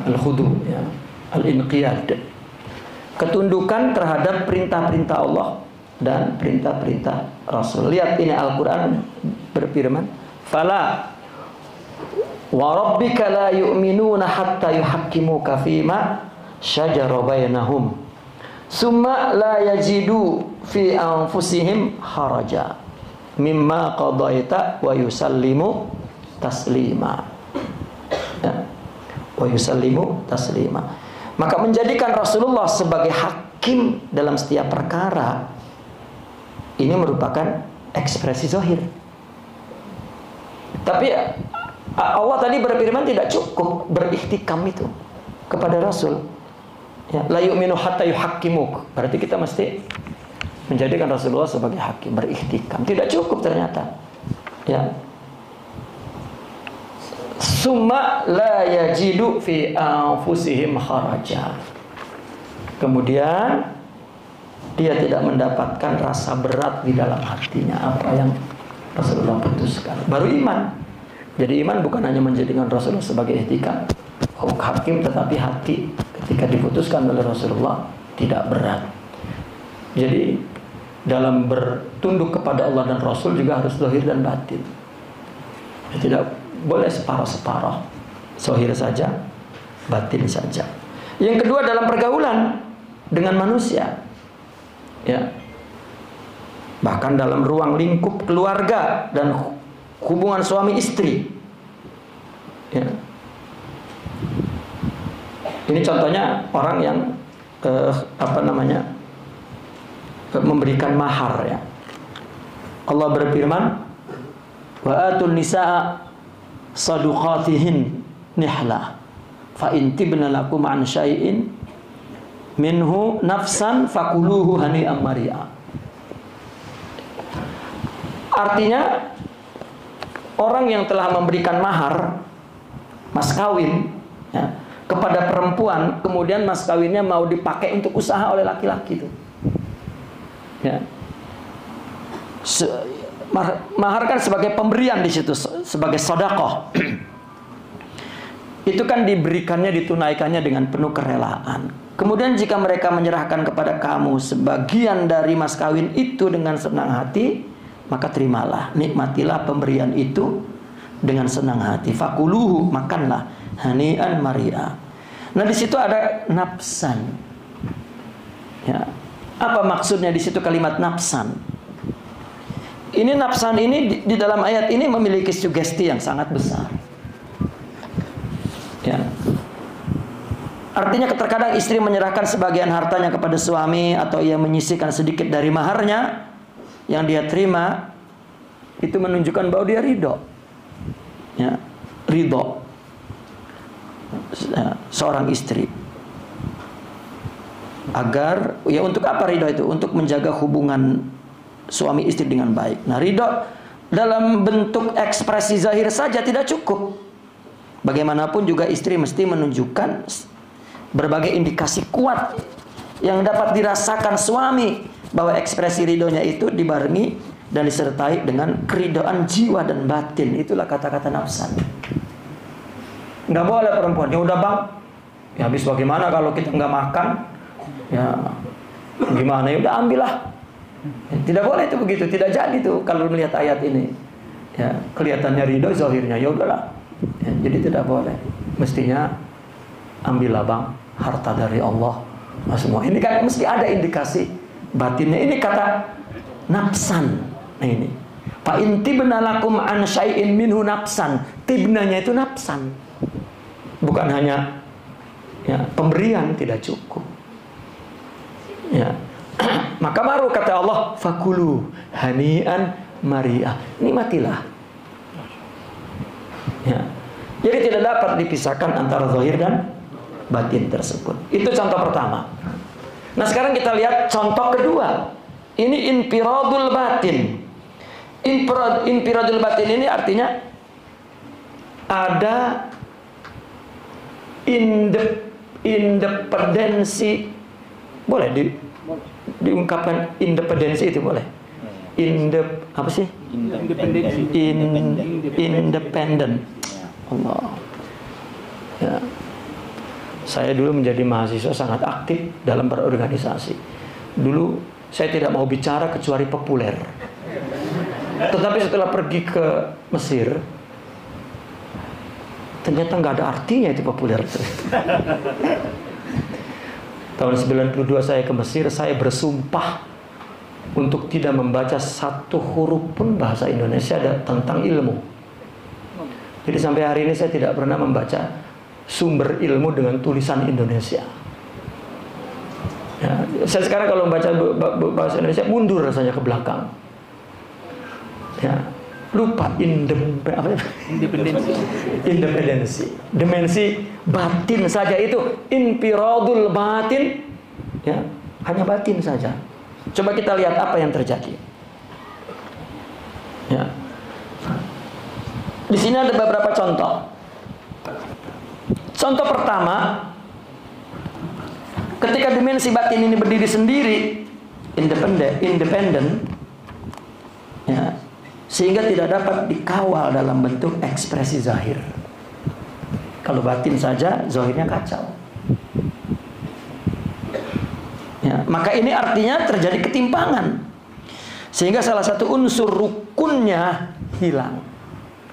al-khudu, ya, al-inqiyad. Ketundukan terhadap perintah-perintah Allah dan perintah-perintah Rasul. Lihat ini Al-Qur'an berfirman, "Fala wa rabbika la yu'minuna hatta yuhaqqimuka fima syajara bainahum summa la yajidu fi anfusihim haraja mimma qadaita wa yusallimu taslima." Ya. Wa yusallimu taslima. Maka menjadikan Rasulullah sebagai hakim dalam setiap perkara ini merupakan ekspresi zahir. Tapi Allah tadi berfirman tidak cukup berihtikam itu kepada Rasul. Ya, la yu'minu hatta yuhakkimuk. Berarti kita mesti menjadikan Rasulullah sebagai hakim, berihtikam. Tidak cukup ternyata. Ya. Summa la yajidu fi anfusihim kharaja. Kemudian dia tidak mendapatkan rasa berat di dalam hatinya apa yang Rasulullah putuskan. Baru iman. Jadi iman bukan hanya menjadikan Rasulullah sebagai ihtikam, hakim, tetapi hati ketika diputuskan oleh Rasulullah tidak berat. Jadi dalam bertunduk kepada Allah dan Rasul juga harus zahir dan batin. Tidak boleh separuh-separuh, zahir saja, batin saja. Yang kedua dalam pergaulan dengan manusia, ya, bahkan dalam ruang lingkup keluarga dan hubungan suami istri, ya. Ini contohnya orang yang memberikan mahar, ya. Allah berfirman, wa atun nisaa saduqatihin nihla fa in tibna lakum an syai'in minhu nafsan fakuluhu hani'am mari'a. Artinya orang yang telah memberikan mahar, mas kawin, ya, kepada perempuan, kemudian mas kawinnya mau dipakai untuk usaha oleh laki-laki itu, ya. Mahar kan sebagai pemberian di situ, sebagai sedekah. Itu kan diberikannya, ditunaikannya dengan penuh kerelaan. Kemudian jika mereka menyerahkan kepada kamu sebagian dari mas kawin itu dengan senang hati, maka terimalah, nikmatilah pemberian itu dengan senang hati. Fakuluhu, makanlah, hani'an mari'a. Nah di situ ada nafsan. Ya. Apa maksudnya di situ kalimat nafsan? Ini nafsan ini di dalam ayat ini memiliki sugesti yang sangat besar. Ya. Artinya terkadang istri menyerahkan sebagian hartanya kepada suami atau ia menyisihkan sedikit dari maharnya yang dia terima, itu menunjukkan bahwa dia ridho, ya, ridho seorang istri. Agar, ya, untuk apa ridho itu? Untuk menjaga hubungan suami istri dengan baik. Nah, ridho dalam bentuk ekspresi zahir saja tidak cukup. Bagaimanapun juga istri mesti menunjukkan berbagai indikasi kuat yang dapat dirasakan suami, bahwa ekspresi ridhonya itu dibarengi dan disertai dengan keridhaan jiwa dan batin. Itulah kata-kata nafsan. Nggak boleh perempuan, ya udah bang, ya habis bagaimana kalau kita nggak makan, ya gimana, ya udah ambillah. Tidak boleh itu begitu, tidak jadi tuh kalau melihat ayat ini. Ya, kelihatannya ridho, zahirnya ya udahlah. Ya, jadi tidak boleh. Mestinya ambillah bang, harta dari Allah. Nah, semua ini kan mesti ada indikasi batinnya. Ini kata nafsan. Nah ini, fa in tibna lakum an syai'in minhu nafsan. Tibnanya itu nafsan. Bukan hanya, ya, pemberian tidak cukup. Ya. Maka baru kata Allah, fakulu hani'an mari'ah. Nikmatilah. Ya. Jadi tidak dapat dipisahkan antara zahir dan batin tersebut. Itu contoh pertama. Nah sekarang kita lihat contoh kedua. Ini infiradul batin. Infiradul batin ini artinya ada independensi. Boleh diungkapkan independensi itu boleh. Apa sih? Independensi. Independen. Allah. Ya. Saya dulu menjadi mahasiswa sangat aktif dalam berorganisasi. Dulu saya tidak mau bicara kecuali populer. Tetapi setelah pergi ke Mesir, ternyata nggak ada artinya itu populer. Tahun 92 saya ke Mesir, saya bersumpah untuk tidak membaca satu huruf pun bahasa Indonesia tentang ilmu. Jadi sampai hari ini saya tidak pernah membaca sumber ilmu dengan tulisan Indonesia. Ya, saya sekarang kalau membaca bahasa Indonesia mundur rasanya ke belakang. Ya, lupa independensi. Dimensi batin saja itu infiradul batin, ya, hanya batin saja. Coba kita lihat apa yang terjadi. Ya. Di sini ada beberapa contoh. Contoh pertama, ketika dimensi batin ini berdiri sendiri, independen, ya, sehingga tidak dapat dikawal dalam bentuk ekspresi zahir. Kalau batin saja, zahirnya kacau. Ya, maka ini artinya terjadi ketimpangan, sehingga salah satu unsur rukunnya hilang.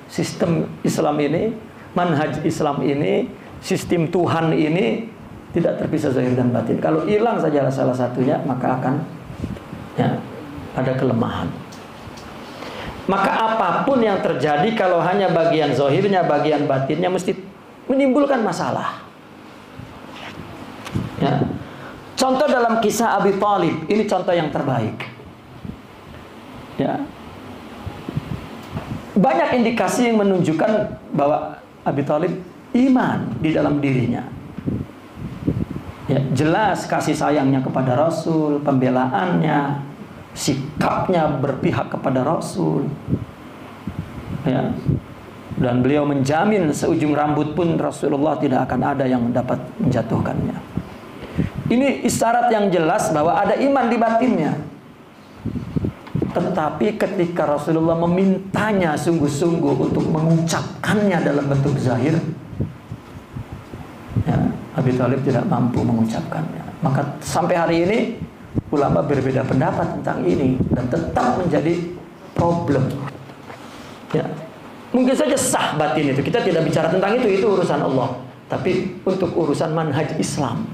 Sistem Islam ini, manhaj Islam ini, sistem Tuhan ini tidak terpisah zahir dan batin. Kalau hilang saja salah satunya, maka akan, ya, ada kelemahan. Maka apapun yang terjadi kalau hanya bagian zahirnya, bagian batinnya mesti menimbulkan masalah. Ya. Contoh dalam kisah Abi Thalib, ini contoh yang terbaik. Ya. Banyak indikasi yang menunjukkan bahwa Abi Thalib iman di dalam dirinya. Ya, jelas kasih sayangnya kepada Rasul, pembelaannya, sikapnya berpihak kepada Rasul, ya. Dan beliau menjamin seujung rambut pun Rasulullah tidak akan ada yang dapat menjatuhkannya. Ini isyarat yang jelas bahwa ada iman di batinnya. Tetapi ketika Rasulullah memintanya sungguh-sungguh untuk mengucapkannya dalam bentuk zahir, ya, Abi Thalib tidak mampu mengucapkannya. Maka sampai hari ini ulama berbeda pendapat tentang ini dan tetap menjadi problem. Ya. Mungkin saja sah batin itu. Kita tidak bicara tentang itu urusan Allah. Tapi untuk urusan manhaj Islam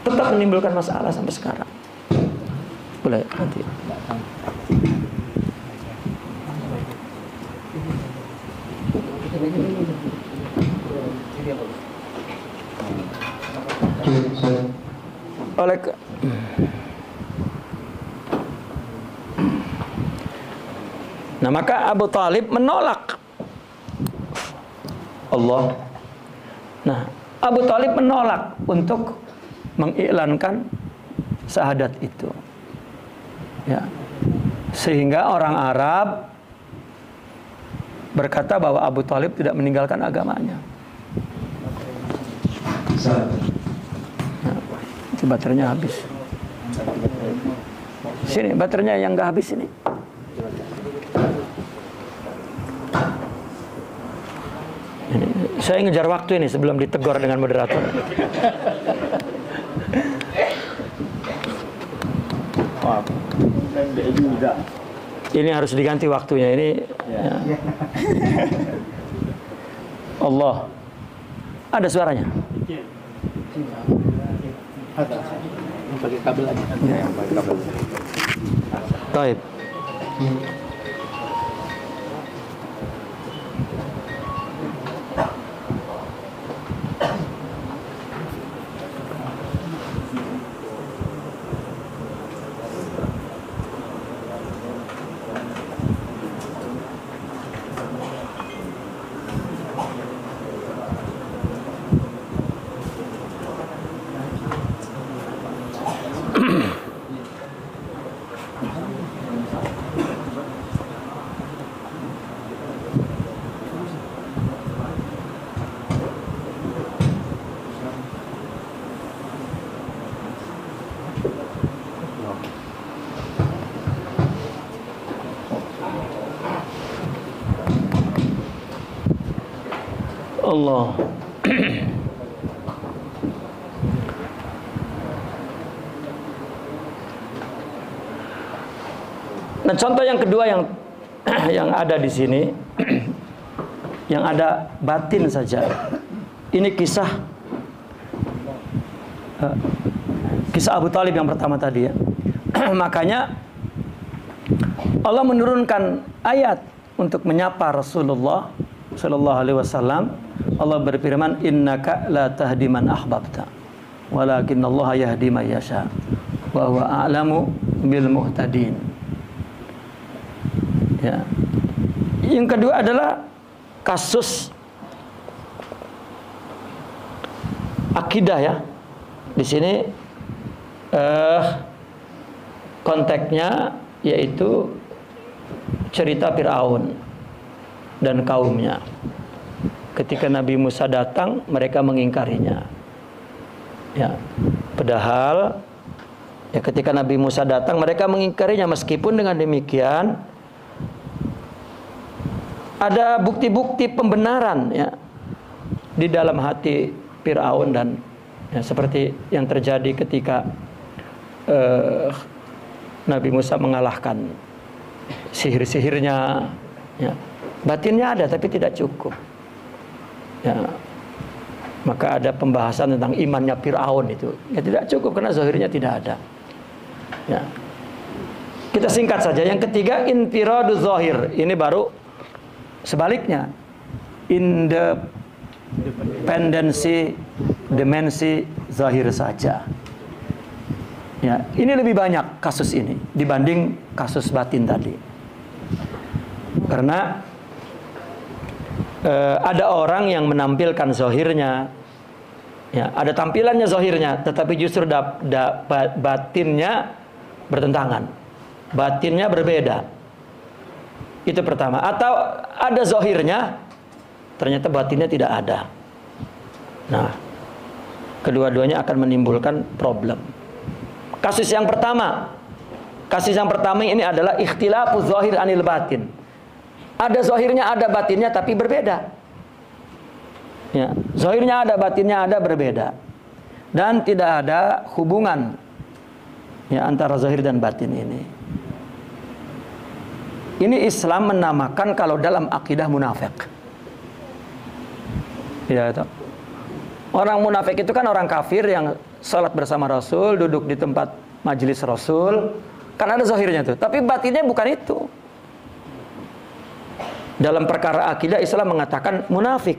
tetap menimbulkan masalah sampai sekarang. Boleh nanti. Oleh nah, maka Abu Thalib menolak Allah. Nah, Abu Thalib menolak untuk mengiklankan syahadat itu. Ya. Sehingga orang Arab berkata bahwa Abu Thalib tidak meninggalkan agamanya. Nah, itu baterainya habis. Sini, baterainya yang nggak habis ini. Saya ngejar waktu ini sebelum ditegur dengan moderator. Ini harus diganti waktunya ini. Ya. Allah. Ada suaranya? Pakai kabel aja. Ya. Baik. Allah. Nah, contoh yang kedua yang ada di sini, yang ada batin saja. Ini kisah Abu Thalib yang pertama tadi ya. Makanya Allah menurunkan ayat untuk menyapa Rasulullah sallallahu alaihi wasallam. Allah berfirman, innaka la tahdi man ahbabta walakinnallaha yahdi man yasha wa huwa a'lamu bil muhtadin. Ya. Yang kedua adalah kasus akidah ya. Di sini konteksnya yaitu cerita Fir'aun dan kaumnya. Ketika Nabi Musa datang, mereka mengingkarinya. Ya, padahal ya ketika Nabi Musa datang, mereka mengingkarinya. Meskipun dengan demikian ada bukti-bukti pembenaran ya di dalam hati Fir'aun, dan ya, seperti yang terjadi ketika Nabi Musa mengalahkan sihir-sihirnya ya. Batinnya ada tapi tidak cukup ya. Maka ada pembahasan tentang imannya Fir'aun itu ya, tidak cukup karena zahirnya tidak ada ya. Kita singkat saja. Yang ketiga, infiradu zahir. Ini baru sebaliknya, independensi dimensi zahir saja ya. Ini lebih banyak kasus ini dibanding kasus batin tadi, karena ada orang yang menampilkan zahirnya ya, ada tampilannya zahirnya, tetapi justru batinnya bertentangan, batinnya berbeda. Itu pertama. Atau ada zahirnya, ternyata batinnya tidak ada. Nah, kedua-duanya akan menimbulkan problem. Kasus yang pertama ini adalah ikhtilafu zahir anil batin. Ada zahirnya, ada batinnya, tapi berbeda. Ya, zahirnya ada, batinnya ada, berbeda. Dan tidak ada hubungan ya antara zahir dan batin ini. Ini Islam menamakan kalau dalam akidah munafik. Ya, itu. Orang munafik itu kan orang kafir yang salat bersama Rasul, duduk di tempat majelis Rasul, kan ada zahirnya tuh, tapi batinnya bukan itu. Dalam perkara akidah Islam mengatakan munafik.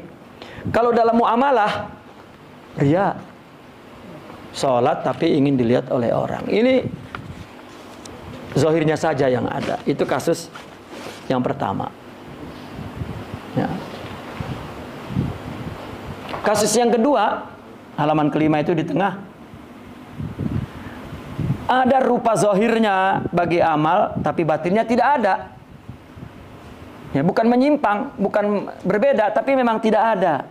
Kalau dalam muamalah riya, salat tapi ingin dilihat oleh orang. Ini zahirnya saja yang ada. Itu kasus yang pertama ya. Kasus yang kedua, halaman kelima itu di tengah, ada rupa zahirnya bagi amal tapi batinnya tidak ada ya. Bukan menyimpang, bukan berbeda, tapi memang tidak ada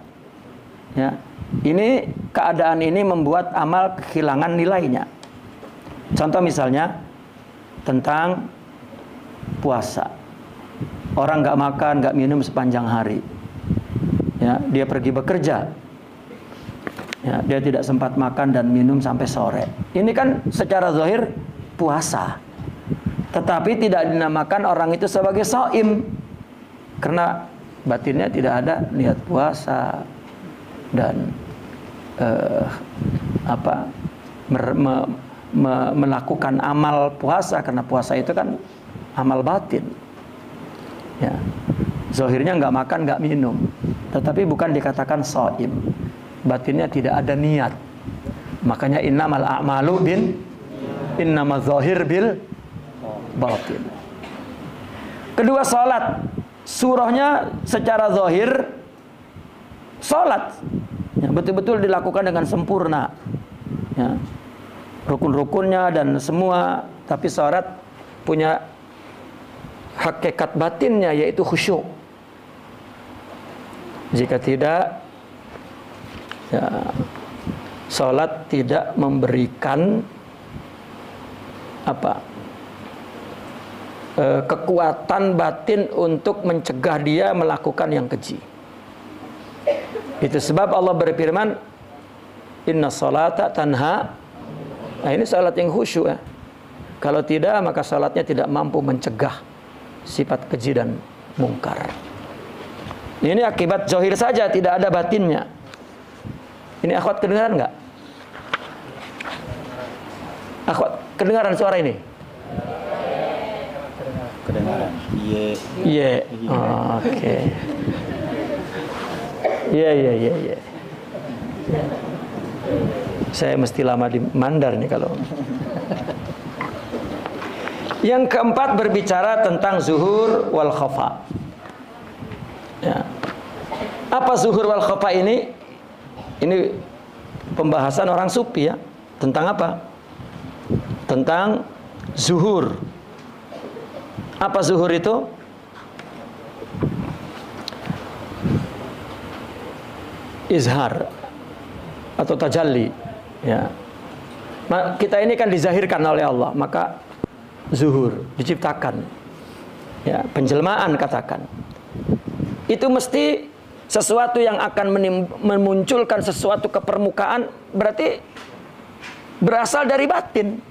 ya. Ini keadaan ini membuat amal kehilangan nilainya. Contoh misalnya tentang puasa. Orang nggak makan, nggak minum sepanjang hari. Ya, dia pergi bekerja. Ya, dia tidak sempat makan dan minum sampai sore. Ini kan secara zahir puasa. Tetapi tidak dinamakan orang itu sebagai shaim. Karena batinnya tidak ada niat puasa dan melakukan amal puasa, karena puasa itu kan amal batin. Ya, zahirnya nggak makan, nggak minum, tetapi bukan dikatakan shaim. Batinnya tidak ada niat. Makanya innamal a'malu innamal zahir bil batin. Kedua, salat. Surahnya secara zahir salat ya, betul-betul dilakukan dengan sempurna ya, rukun-rukunnya dan semua, tapi salat punya hakikat batinnya, yaitu khusyuk. Jika tidak ya, salat tidak memberikan kekuatan batin untuk mencegah dia melakukan yang keji. Itu sebab Allah berfirman, inna salata tanha. Nah, ini salat yang khusyuk ya. Kalau tidak, maka salatnya tidak mampu mencegah sifat keji dan mungkar. Ini akibat zahir saja, tidak ada batinnya. Ini akhwat kedengaran nggak? Akhwat kedengaran suara ini? Kedengaran. Iya. Oke. Iya. Saya mesti lama di Mandar nih kalau. Yang keempat berbicara tentang zuhur wal khafa. Ya. Apa zuhur wal khafa ini? Ini pembahasan orang sufi ya. Tentang apa? Tentang zuhur. Apa zuhur itu? Izhar atau tajalli. Ya. Kita ini kan dizahirkan oleh Allah, maka zuhur diciptakan. Ya, penjelmaan katakan. Itu mesti sesuatu yang akan memunculkan sesuatu ke permukaan, berarti berasal dari batin.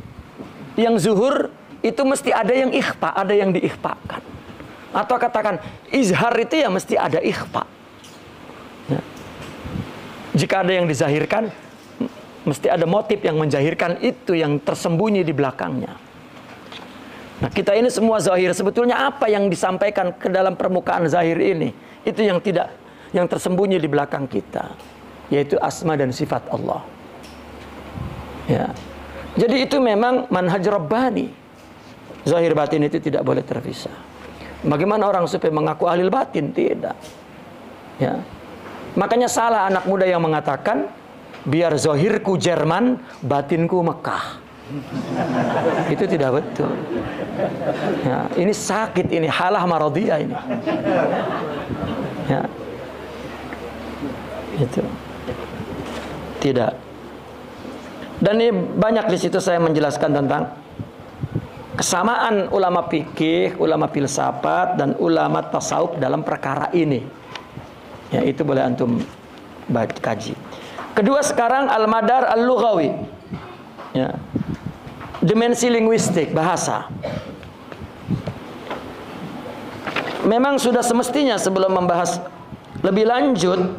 Yang zuhur itu mesti ada yang ikhfa, ada yang diikhfakan. Atau katakan izhar itu ya mesti ada ikhfa. Ya. Jika ada yang dizahirkan, mesti ada motif yang menjahirkan itu yang tersembunyi di belakangnya. Nah, kita ini semua zahir. Sebetulnya apa yang disampaikan ke dalam permukaan zahir ini? Itu yang tersembunyi di belakang kita, yaitu asma dan sifat Allah. Ya. Jadi itu memang manhaj Rabbani. Zahir batin itu tidak boleh terpisah. Bagaimana orang supaya mengaku ahli batin? Tidak. Ya. Makanya salah anak muda yang mengatakan biar zahirku Jerman, batinku Mekah. Itu tidak betul. Ya, ini sakit, ini halah maradiyah ini. Ya. Itu. Tidak. Dan ini banyak di situ saya menjelaskan tentang kesamaan ulama fikih, ulama filsafat dan ulama tasawuf dalam perkara ini. Ya, itu boleh antum kaji. Kedua sekarang al-madar al-lughawi. Ya. Dimensi linguistik, bahasa. Memang sudah semestinya sebelum membahas lebih lanjut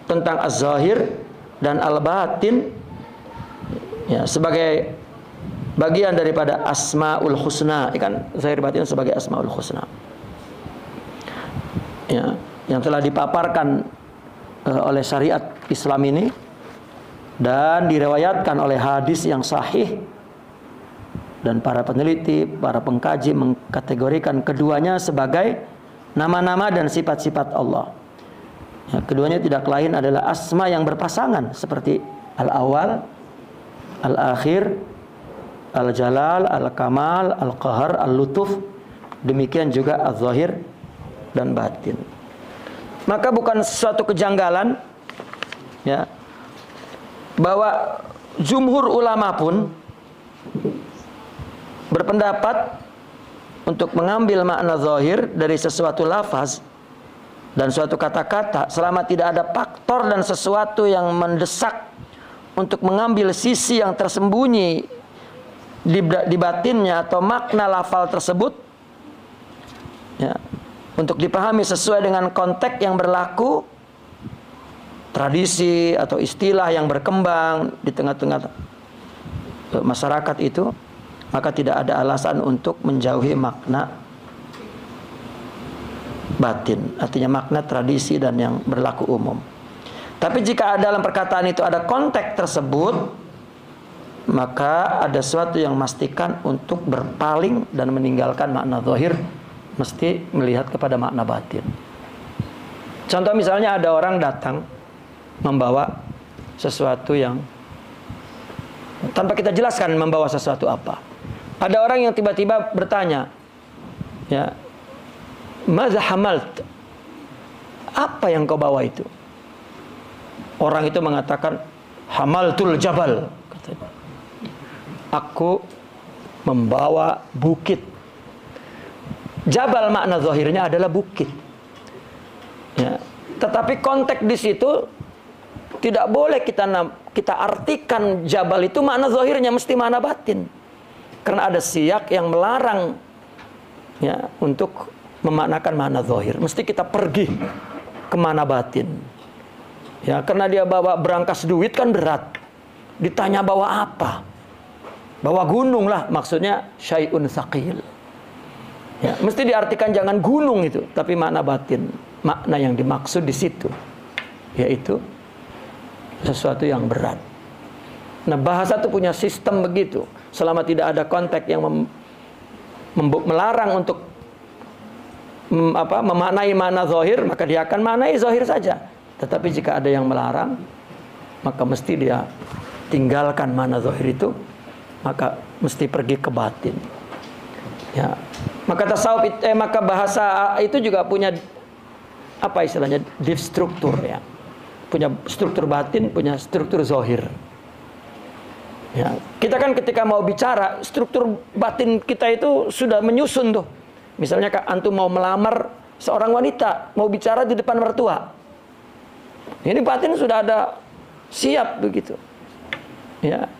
tentang az-zahir dan al-batin, ya, sebagai bagian daripada asmaul husna, kan zahir batin sebagai asmaul husna. Ya, yang telah dipaparkan oleh syariat Islam ini dan diriwayatkan oleh hadis yang sahih, dan para peneliti, para pengkaji mengkategorikan keduanya sebagai nama-nama dan sifat-sifat Allah. Ya, keduanya tidak lain adalah asma yang berpasangan seperti al-awal, al-akhir, al-jalal, al-kamal, al-qahar, al-lutuf. Demikian juga az-zahir dan batin. Maka bukan suatu kejanggalan, ya, bahwa jumhur ulama pun berpendapat untuk mengambil makna zahir dari sesuatu lafaz dan suatu kata-kata selama tidak ada faktor dan sesuatu yang mendesak untuk mengambil sisi yang tersembunyi di batinnya atau makna lafal tersebut, ya, untuk dipahami sesuai dengan konteks yang berlaku, tradisi atau istilah yang berkembang di tengah-tengah masyarakat itu, maka tidak ada alasan untuk menjauhi makna batin, artinya makna tradisi dan yang berlaku umum. Tapi jika dalam perkataan itu ada konteks tersebut, maka ada sesuatu yang memastikan untuk berpaling dan meninggalkan makna zahir, mesti melihat kepada makna batin. Contoh misalnya ada orang datang membawa sesuatu yang tanpa kita jelaskan membawa sesuatu apa. Ada orang yang tiba-tiba bertanya, ya, "Madza hamalt?" Apa yang kau bawa itu? Orang itu mengatakan, "Hamaltul jabal." Katanya, aku membawa bukit. Jabal makna zahirnya adalah bukit. Ya, tetapi konteks di situ tidak boleh kita artikan jabal itu makna zahirnya, mesti makna batin. Karena ada siyak yang melarang, ya, untuk memaknakan makna zahir. Mesti kita pergi ke makna batin. Ya, karena dia bawa berangkas duit kan berat. Ditanya bawa apa? Bawa gunung lah, maksudnya syai'un tsaqil. Ya, mesti diartikan jangan gunung itu, tapi makna batin. Makna yang dimaksud di situ yaitu sesuatu yang berat. Nah, bahasa itu punya sistem begitu. Selama tidak ada konteks yang melarang untuk memaknai makna zahir, maka dia akan maknai zahir saja. Tetapi jika ada yang melarang, maka mesti dia tinggalkan makna zahir itu, maka mesti pergi ke batin. Ya. Maka tasawuf maka bahasa itu juga punya apa istilahnya, deep struktur ya. Punya struktur batin, punya struktur zahir. Ya, kita kan ketika mau bicara, struktur batin kita itu sudah menyusun tuh. Misalnya antum mau melamar seorang wanita, mau bicara di depan mertua. Ini batin sudah ada siap begitu. Ya.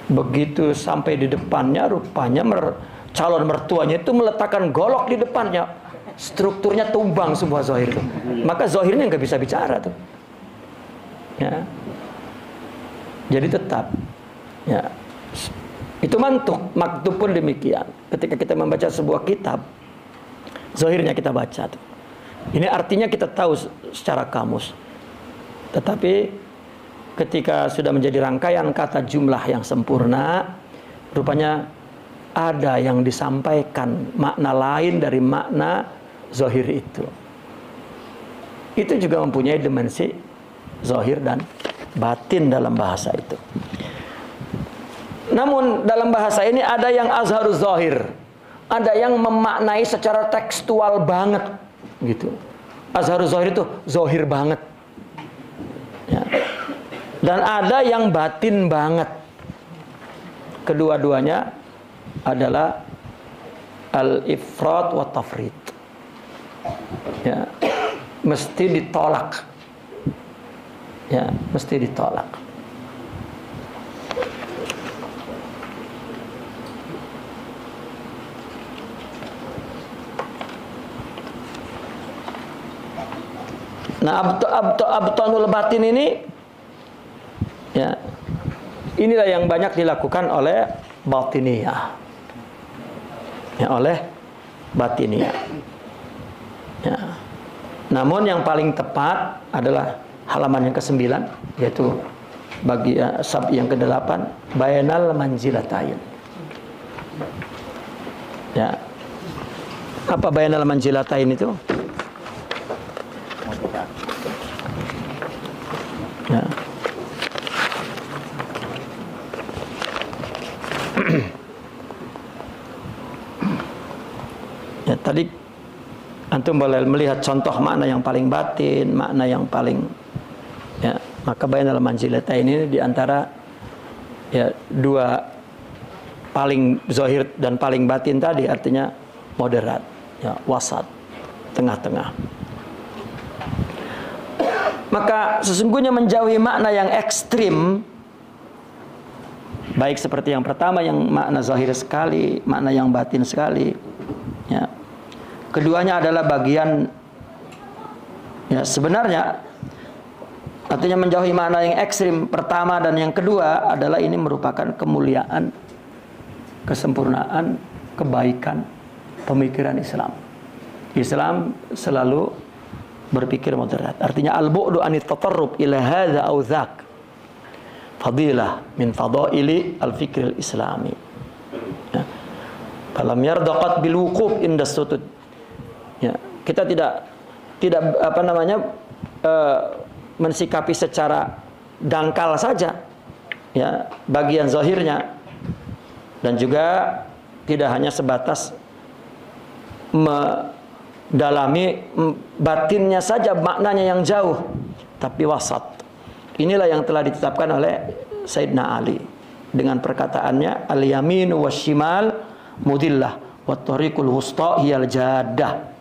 Begitu sampai di depannya, rupanya calon mertuanya itu meletakkan golok di depannya. Strukturnya tumbang semua zahir itu. Maka zahirnya nggak bisa bicara tuh. Ya. Jadi tetap, ya, itu maktub pun demikian. Ketika kita membaca sebuah kitab, zahirnya kita baca tuh. Ini artinya kita tahu secara kamus. Tetapi ketika sudah menjadi rangkaian kata jumlah yang sempurna, rupanya ada yang disampaikan makna lain dari makna zahir itu. Itu juga mempunyai dimensi zahir dan batin dalam bahasa itu. Namun dalam bahasa ini ada yang azharuz zahir, ada yang memaknai secara tekstual banget gitu. Azharuz zahir itu zahir banget ya. Dan ada yang batin banget. Kedua-duanya adalah al-ifrat wa tafrid ya. Mesti ditolak ya, mesti ditolak. Nah, abtanul batin ini ya, inilah yang banyak dilakukan oleh batiniyah. Ya, oleh batiniyah. Ya. Namun yang paling tepat adalah halaman yang ke-9, yaitu bagi sab yang ke-8, bayanal manzilatain. Ya. Apa bayanal manzilatain itu? Ya. Ya, tadi antum boleh melihat contoh makna yang paling batin, makna yang paling ya, maka bayanal manzilatain ini diantara ya dua paling zahir dan paling batin tadi, artinya moderat, ya, wasat, tengah-tengah. Maka sesungguhnya menjauhi makna yang ekstrim, baik seperti yang pertama yang makna zahir sekali, makna yang batin sekali, ya. Keduanya adalah bagian ya, sebenarnya artinya menjauhi makna yang ekstrim pertama dan yang kedua adalah ini merupakan kemuliaan, kesempurnaan, kebaikan pemikiran Islam. Islam selalu berpikir moderat. Artinya al-bu'du anit tatarrub ila hadza aw dzak fadilah min fadaili al-fikr al-islami. Ya. Falam yardaqat bil wuquf inda sutut. Ya, kita tidak mensikapi secara dangkal saja ya bagian zahirnya, dan juga tidak hanya sebatas dalami batinnya saja, maknanya yang jauh, tapi wasat. Inilah yang telah ditetapkan oleh Sayyidina Ali dengan perkataannya al-yaminu wasyimal mudillah wa tariqul wusta hiyal jaddah.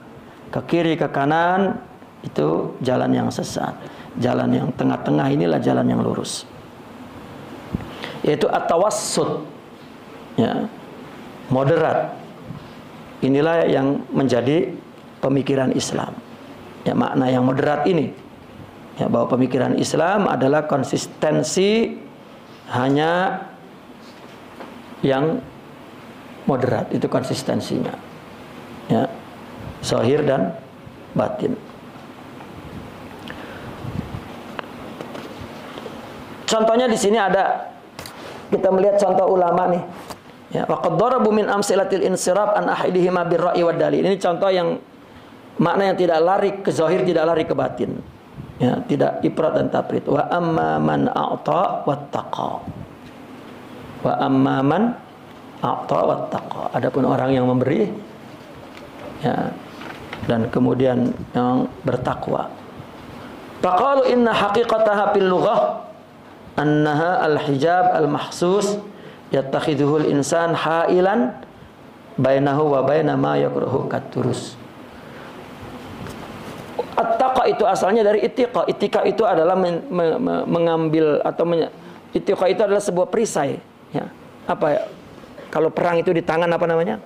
Ke kiri ke kanan itu jalan yang sesat, jalan yang tengah-tengah inilah jalan yang lurus, yaitu at-tawassut ya, moderat. Inilah yang menjadi pemikiran Islam. Ya, makna yang moderat ini ya, bahwa pemikiran Islam adalah konsistensi hanya yang moderat, itu konsistensinya. Ya, zahir dan batin. Contohnya di sini ada, kita melihat contoh ulama nih Ya, waqad darabu min amsilatil insirab an ahidihima birra'i wad dalil. Ini contoh yang makna yang tidak lari ke zahir, tidak lari ke batin. Ya, tidak ifrat dan tafrid. Wa amma man a'ta wattaqa. Wa amma man a'ta wattaqa. Adapun orang yang memberi, ya, dan kemudian yang bertakwa. Faqalu inna haqiqataha fil lughah annaha al-hijab al-mahsus yattakhidhuhu al-insan hailan bainahu wa baina ma yakrahu katurus. At-taqa itu asalnya dari ittiqa. Ittiqa itu adalah mengambil atau ittiqa itu adalah sebuah perisai, ya. Apa ya? Kalau perang itu di tangan apa namanya?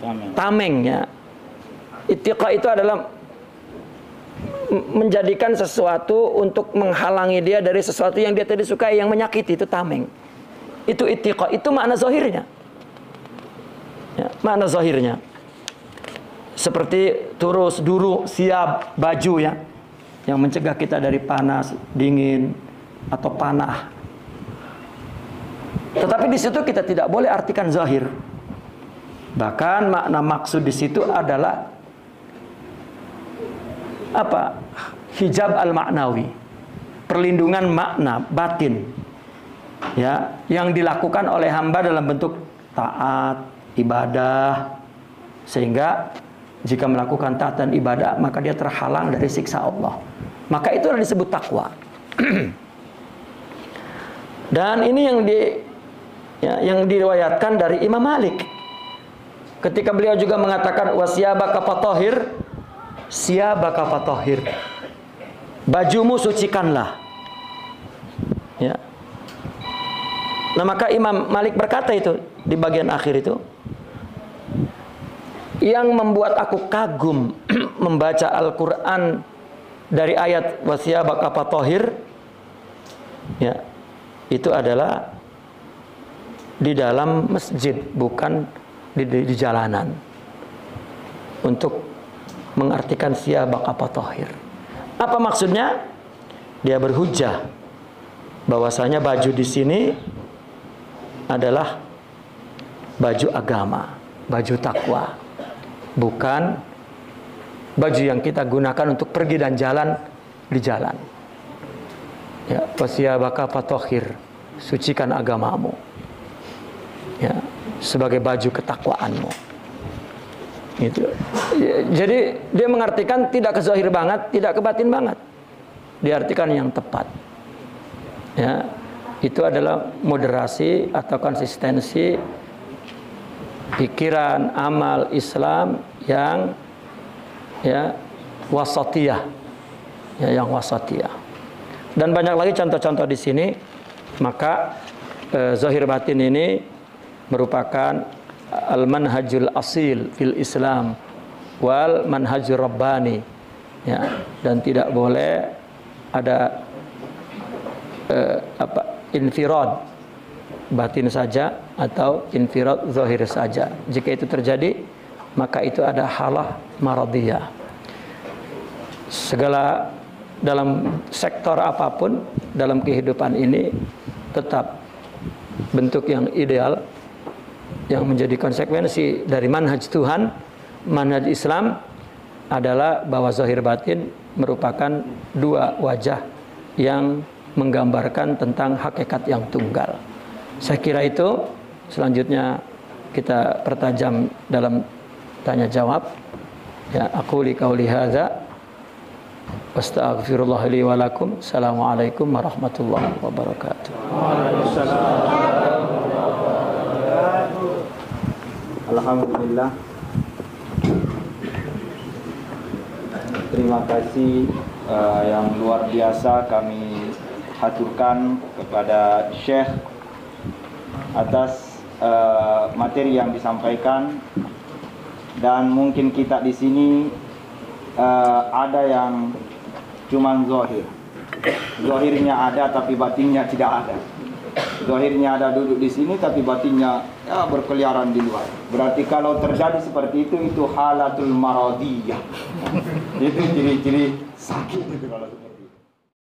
Tameng. Tameng, ya. Ittiqa itu adalah menjadikan sesuatu untuk menghalangi dia dari sesuatu yang dia tidak sukai, yang menyakiti, itu tameng. Itu ittiqa, itu makna zahirnya. Ya, makna zahirnya. Seperti turus, duru, siap, baju, ya, yang mencegah kita dari panas, dingin, atau panah. Tetapi di situ kita tidak boleh artikan zahir. Bahkan makna maksud di situ adalah apa? Hijab al-ma'nawi, perlindungan makna batin, ya, yang dilakukan oleh hamba dalam bentuk taat, ibadah, sehingga jika melakukan taat dan ibadah maka dia terhalang dari siksa Allah. Maka itu adalah disebut takwa. Dan ini yang diriwayatkan dari Imam Malik. Ketika beliau juga mengatakan wasiyabaka fatahhir, siyabaka fatahhir, bajumu sucikanlah. Ya. Nah, maka Imam Malik berkata itu di bagian akhir itu, yang membuat aku kagum membaca Al-Quran dari ayat wasiyabaka fatahhir, ya, itu adalah di dalam masjid, bukan di jalanan, untuk mengartikan siyabaka fatahhir. Apa maksudnya? Dia berhujjah bahwasanya baju di sini adalah baju agama, baju takwa, bukan baju yang kita gunakan untuk pergi dan jalan di jalan. Ya, wasiyabaka fatahhir, sucikan agamamu, ya, sebagai baju ketakwaanmu. Itu. Jadi dia mengartikan tidak ke zahir banget, tidak ke batin banget. Diartikan yang tepat. Ya, itu adalah moderasi atau konsistensi pikiran, amal Islam yang, ya, wasatiyah, ya, yang wasatiyah. Dan banyak lagi contoh-contoh di sini. Maka zahir batin ini merupakan al-manhajul asil fil Islam wal manhajur rabbani, ya, dan tidak boleh ada infirad batin saja atau infirad zahir saja. Jika itu terjadi, maka itu ada halah maradiyah. Segala dalam sektor apapun dalam kehidupan ini tetap bentuk yang ideal, yang menjadi konsekuensi dari manhaj Tuhan, manhaj Islam, adalah bahwa zahir batin merupakan dua wajah yang menggambarkan tentang hakikat yang tunggal. Saya kira itu. Selanjutnya kita pertajam dalam tanya jawab. Ya, aku qauli hadza wastaghfirullah li wa lakum. Assalamualaikum warahmatullahi wabarakatuh. Waalaikumsalam. Alhamdulillah. Terima kasih yang luar biasa kami haturkan kepada Syekh atas materi yang disampaikan. Dan mungkin kita di sini ada yang cuman zahir. Zahirnya ada tapi batinnya tidak ada. Zahirnya ada duduk di sini tapi batinnya, ya, berkeliaran di luar. Berarti kalau terjadi seperti itu halatul maradiyah. Itu ciri-ciri sakit itu kalau seperti itu.